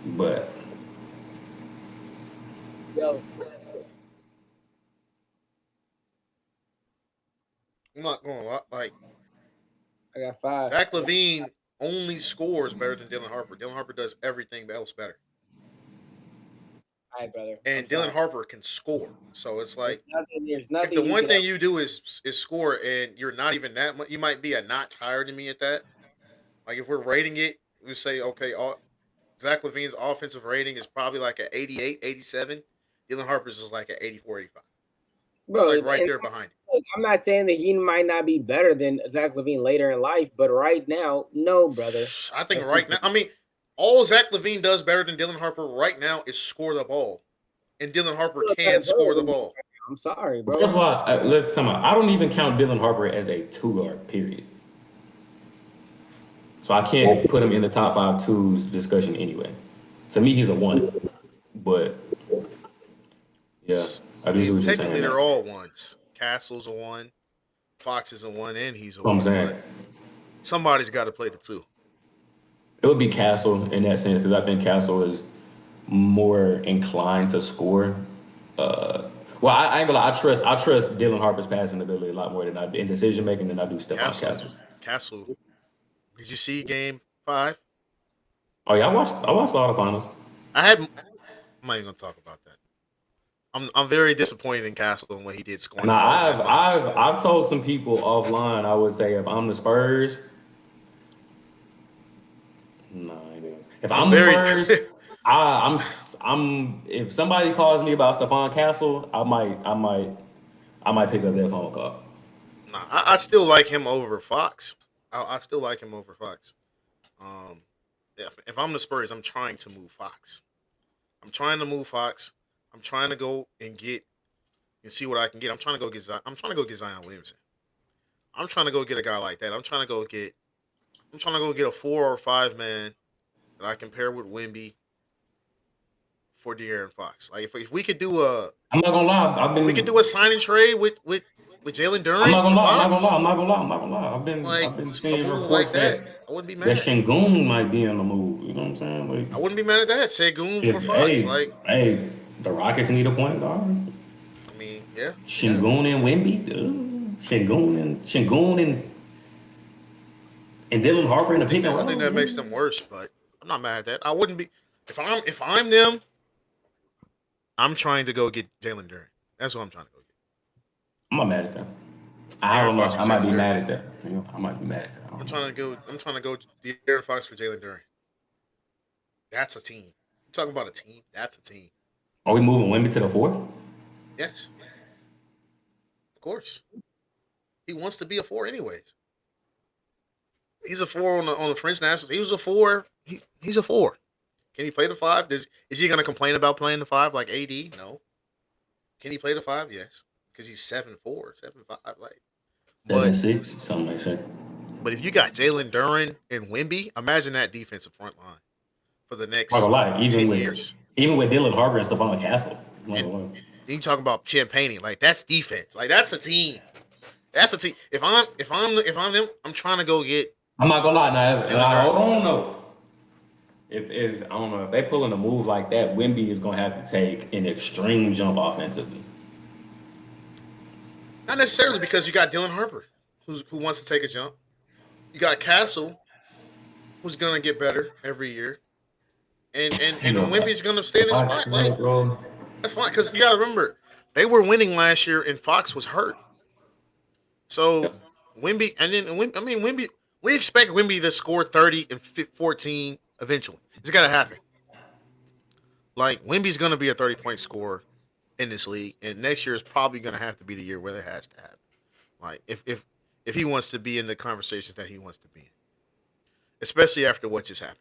But I'm not going to lie. Like I got 5. Zach LaVine only scores better than Dylan Harper. Dylan Harper does everything else better. All right, brother. and Dylan Harper can score. So it's like there's if nothing the you one can thing you do is score, and you're not even that much, you might be a notch higher than me at that. Like if we're rating it, we say okay, Zach LaVine's offensive rating is probably like an 88, 87. Dylan Harper's is like an 84, 85. It's bro. like right there behind it. Look, I'm not saying that he might not be better than Zach LaVine later in life, but right now, no, brother. I think right now, I mean, all Zach LaVine does better than Dylan Harper right now is score the ball, and Dylan Harper can score the ball. I'm sorry, bro. That's why let's tell me. I don't even count Dylan Harper as a 2-guard. Period. So I can't put him in the top 5 twos discussion anyway. To me, he's a 1. But yeah, I do see what you're saying. Technically, they're all 1s. Castle's a 1, Fox is a 1, and he's a 1. I'm saying somebody's got to play the 2. It would be Castle in that sense because I think Castle is more inclined to score. Well, I ain't gonna lie. I trust Dylan Harper's passing ability a lot more than I do in decision making than I do Stephon Castle. Castle. Did you see Game 5? Oh yeah, I watched all the finals. I'm not even gonna talk about that. I'm very disappointed in Castle and what he did scoring. Now I've told some people offline. I would say if I'm the Spurs, if I'm the Spurs, I'm if somebody calls me about Stephon Castle, I might pick up that phone call. Nah, I still like him over Fox. I still like him over Fox. If I'm the Spurs, I'm trying to move Fox. I'm trying to go and get and see what I can get. I'm trying to go get Zion Williamson. I'm trying to go get a guy like that. I'm trying to go get a 4 or 5 man that I can pair with Wemby for De'Aaron Fox. Like if we could do I'm not gonna lie. We could do a sign and trade with Jalen Duren. I'm not gonna lie. I've been seeing reports like that. I wouldn't be mad. That Şengün might be on the move. You know what I'm saying? Like, I wouldn't be mad at that. Şengün for Fox. The Rockets need a point guard. I mean, yeah. Şengün and Wemby. Şengün and Dylan Harper in the pick and roll. I think that makes them worse, but I'm not mad at that. I wouldn't be if I'm them. I'm trying to go get Jalen Duren. That's what I'm trying to go get. I'm not mad at that. I don't know. I might be mad at that. I might be mad at that. I'm trying to go De'Aaron Fox for Jalen Duren. That's a team. I'm talking about a team. That's a team. Are we moving Wemby to the 4? Yes. Of course. He wants to be a 4 anyways. He's a 4 on the French Nationals. He was a 4. He's a 4. Can he play the 5? Is he going to complain about playing the 5 like AD? No. Can he play the 5? Yes. Because he's 7'4", 7'5", like 7'6", something like that. But if you got Jalen Duren and Wemby, imagine that defensive front line for the next 10 years. Even with Dylan Harper and Stephon Castle. You talking about Champagne, like that's defense. Like that's a team. That's a team. If I'm them, I'm trying to go get. I'm not gonna lie. Now, hold on though. If I don't know if they pulling a move like that, Wemby is gonna have to take an extreme jump offensively. Not necessarily because you got Dylan Harper, who wants to take a jump. You got Castle, who's gonna get better every year, and Wemby's gonna stay in his spot. Like that's fine because you gotta remember they were winning last year and Fox was hurt. So Wemby Wemby. We expect Wemby to score 30 and 14 eventually. It's gotta happen. Like Wemby's gonna be a 30-point scorer in this league, and next year is probably gonna have to be the year where that has to happen. Like if he wants to be in the conversations that he wants to be in, especially after what just happened.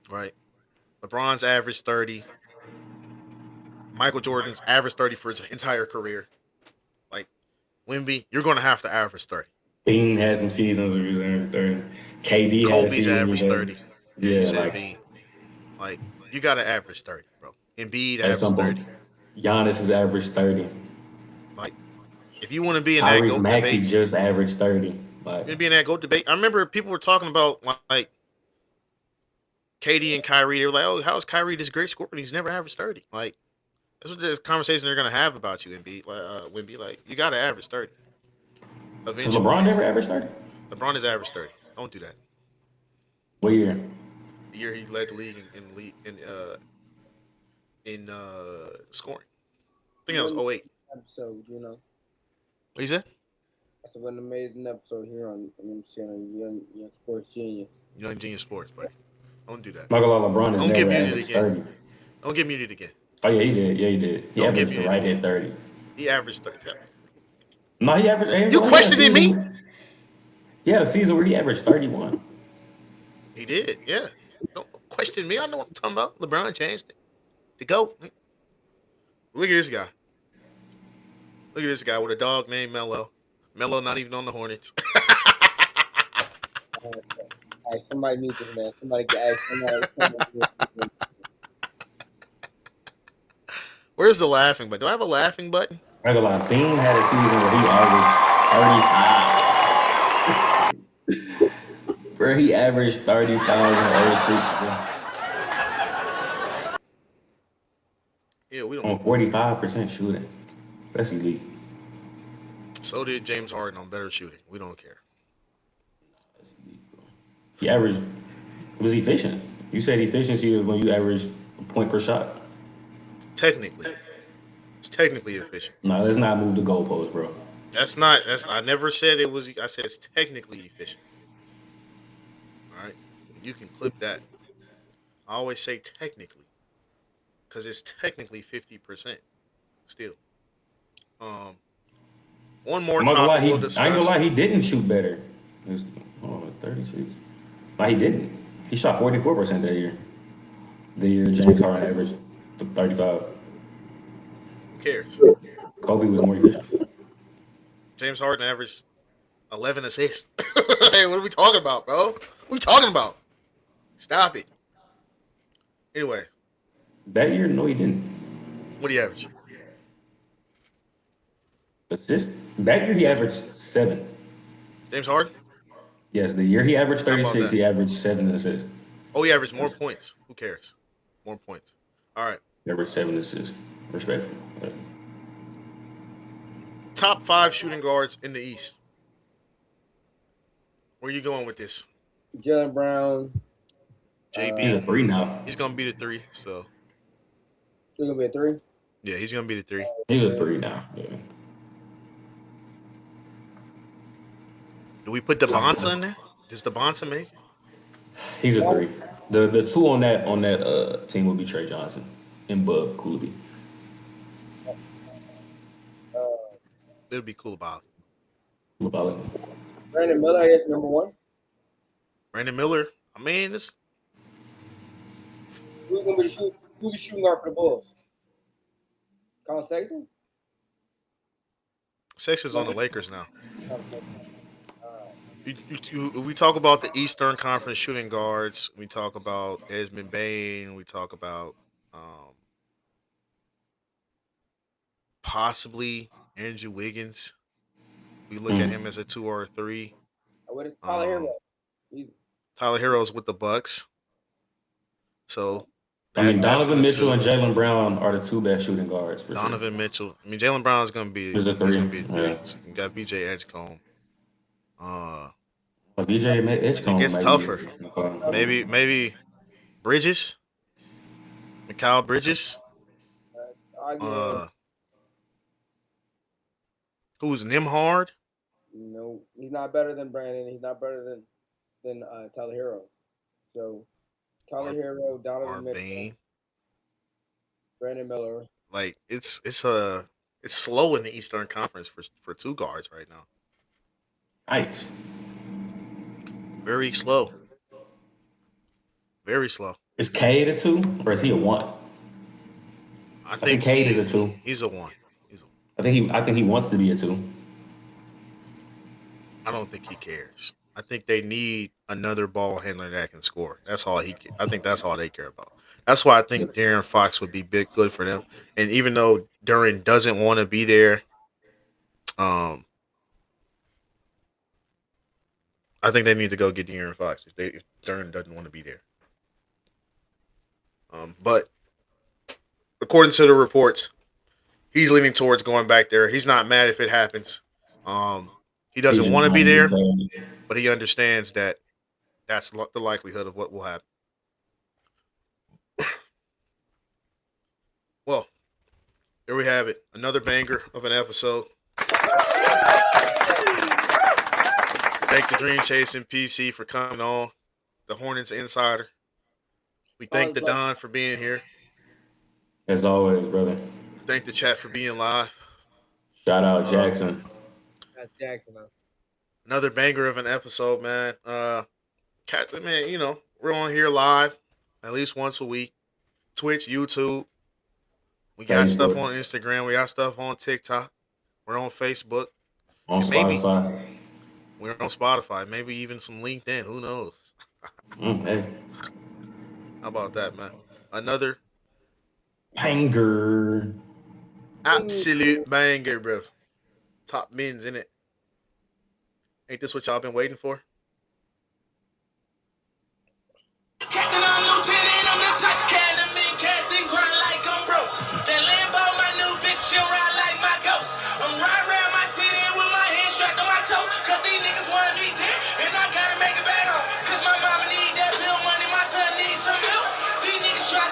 Right? LeBron's averaged 30. Michael Jordan's averaged 30 for his entire career. Like Wemby, you're gonna have to average 30. Bean had some seasons where he was averaging 30. KD had Kobe's averaged 30. Yeah, like you gotta average 30, bro. Embiid averaged 30. Giannis has averaged 30. Like, if you want to be in that GOAT Maxey debate, just averaged 30. Like, you be in that GOAT debate. I remember people were talking about like KD and Kyrie. They were like, "Oh, how is Kyrie this great scorer? He's never averaged 30." Like, that's what this conversation they're gonna have about you, Embiid. Wemby, like you gotta average 30. Eventually. Has LeBron never averaged 30? LeBron has averaged 30. Don't do that. What year? The year he led the league in scoring. I think that was 08. Episode, you know. What you said? That's an amazing episode here on Young Sports Genius. Young Genius Sports, buddy. Don't do that. Not gonna lie, LeBron has Don't get never muted averaged again. 30. Don't get muted again. Oh yeah, he did. Yeah, he did. He Don't get averaged muted right again. at 30. He averaged 30. No, he averaged. You questioning me? He had a season where he averaged 31. He did, yeah. Don't question me. I know what I'm talking about. LeBron changed it. The GOAT. Look at this guy. Look at this guy with a dog named Melo. Melo not even on the Hornets. All right, somebody mute this man. Somebody. Where's the laughing button? Do I have a laughing button? I ain't gonna lie, Bean had a season where he averaged 35. Bro, he averaged 30,006. Yeah, we don't. On 45% shooting. That's elite. So did James Harden on better shooting. We don't care. That's elite, bro. He averaged. It was efficient. You said efficiency was when you average a point per shot. Technically. It's technically efficient. No, let's not move the goalpost, bro. That's not. I never said it was. I said it's technically efficient. All right, you can clip that. I always say technically, because it's technically 50% still. One more topic we'll discuss. I ain't gonna lie, he didn't shoot better. It was 36. No, he didn't. He shot 44% that year. The year James Harden averaged 35. Who cares? Kobe was more efficient. James Harden averaged 11 assists. Hey, what are we talking about, bro? What are we talking about? Stop it. Anyway. That year, no, he didn't. What do you average? Assist. That year, he averaged 7. James Harden? Yes, the year he averaged 36, he averaged 7 assists. Oh, he averaged more points. Who cares? More points. All right. He averaged 7 assists. Respectfully. Top 5 shooting guards in the East. Where you going with this? Jaylen Brown. JB. He's a 3 now. He's going to be the 3, so. He's going to be a 3? Yeah, he's going to be the 3. He's a 3 now, yeah. Do we put Devonta in there? Does Devonta make it? He's a 3. The 2 on that team would be Trey Johnson and Bub Cooley. It'll be cool about it. Brandon Miller, I guess, number 1. Brandon Miller. I mean, this. Who's going to be the shooting guard for the Bulls? Colin Sexton? Sexton's on the Lakers now. We talk about the Eastern Conference shooting guards. We talk about Desmond Bane. We talk about possibly Andrew Wiggins. We look at him as a 2 or a 3. What is Tyler Hero? Tyler Hero's with the Bucks. So Donovan Mitchell and Jaylen Brown are the 2 best shooting guards for Donovan sure. Mitchell. I mean, Jaylen Brown is going to be. He's a 3. Yeah. You got BJ Edgecombe. BJ Edgecombe. It gets tougher. Maybe Bridges. Mikal Bridges. Who's Nimhard? No, he's not better than Brandon. He's not better than Tyler Hero. So Tyler Hero, Donovan Mitchell, Brandon Miller. Like it's slow in the Eastern Conference for 2 guards right now. Nice. Very slow. Very slow. Is Cade a 2 or is he a 1? I think Cade is a 2. He's a 1. I think he wants to be a 2. I don't think he cares. I think they need another ball handler that can score. That's all I think that's all they care about. That's why I think De'Aaron Fox would be good for them. And even though Duran doesn't want to be there, I think they need to go get De'Aaron Fox if Duran doesn't want to be there. But according to the reports, he's leaning towards going back there. He's not mad if it happens. He doesn't want to be there, but he understands that that's the likelihood of what will happen. Well, there we have it. Another banger of an episode. Thank the Dream Chasing PC for coming on. The Hornets Insider. We thank the Don for being here. As always, brother. Thank the chat for being live. Shout out Jackson. That's Jackson. Another banger of an episode, man. Man, you know, we're on here live at least once a week. Twitch, YouTube. We got stuff on Instagram. We got stuff on TikTok. We're on Facebook. On Spotify. We're on Spotify. Maybe even some LinkedIn. Who knows? Hey. How about that, man? Another banger. Absolute banger, bro. Top men's in it. Ain't this what y'all been waiting for? Captain, I'm lieutenant, I'm the type cat, the mean casting grind like I'm broke. That Lambo, my new bitch, she'll ride like my ghost. I'm riding around my city with my hands strapped on my toes. Cause these niggas want me dead, and I gotta make it back home. Cause my mama need that bill money, my son needs some bills.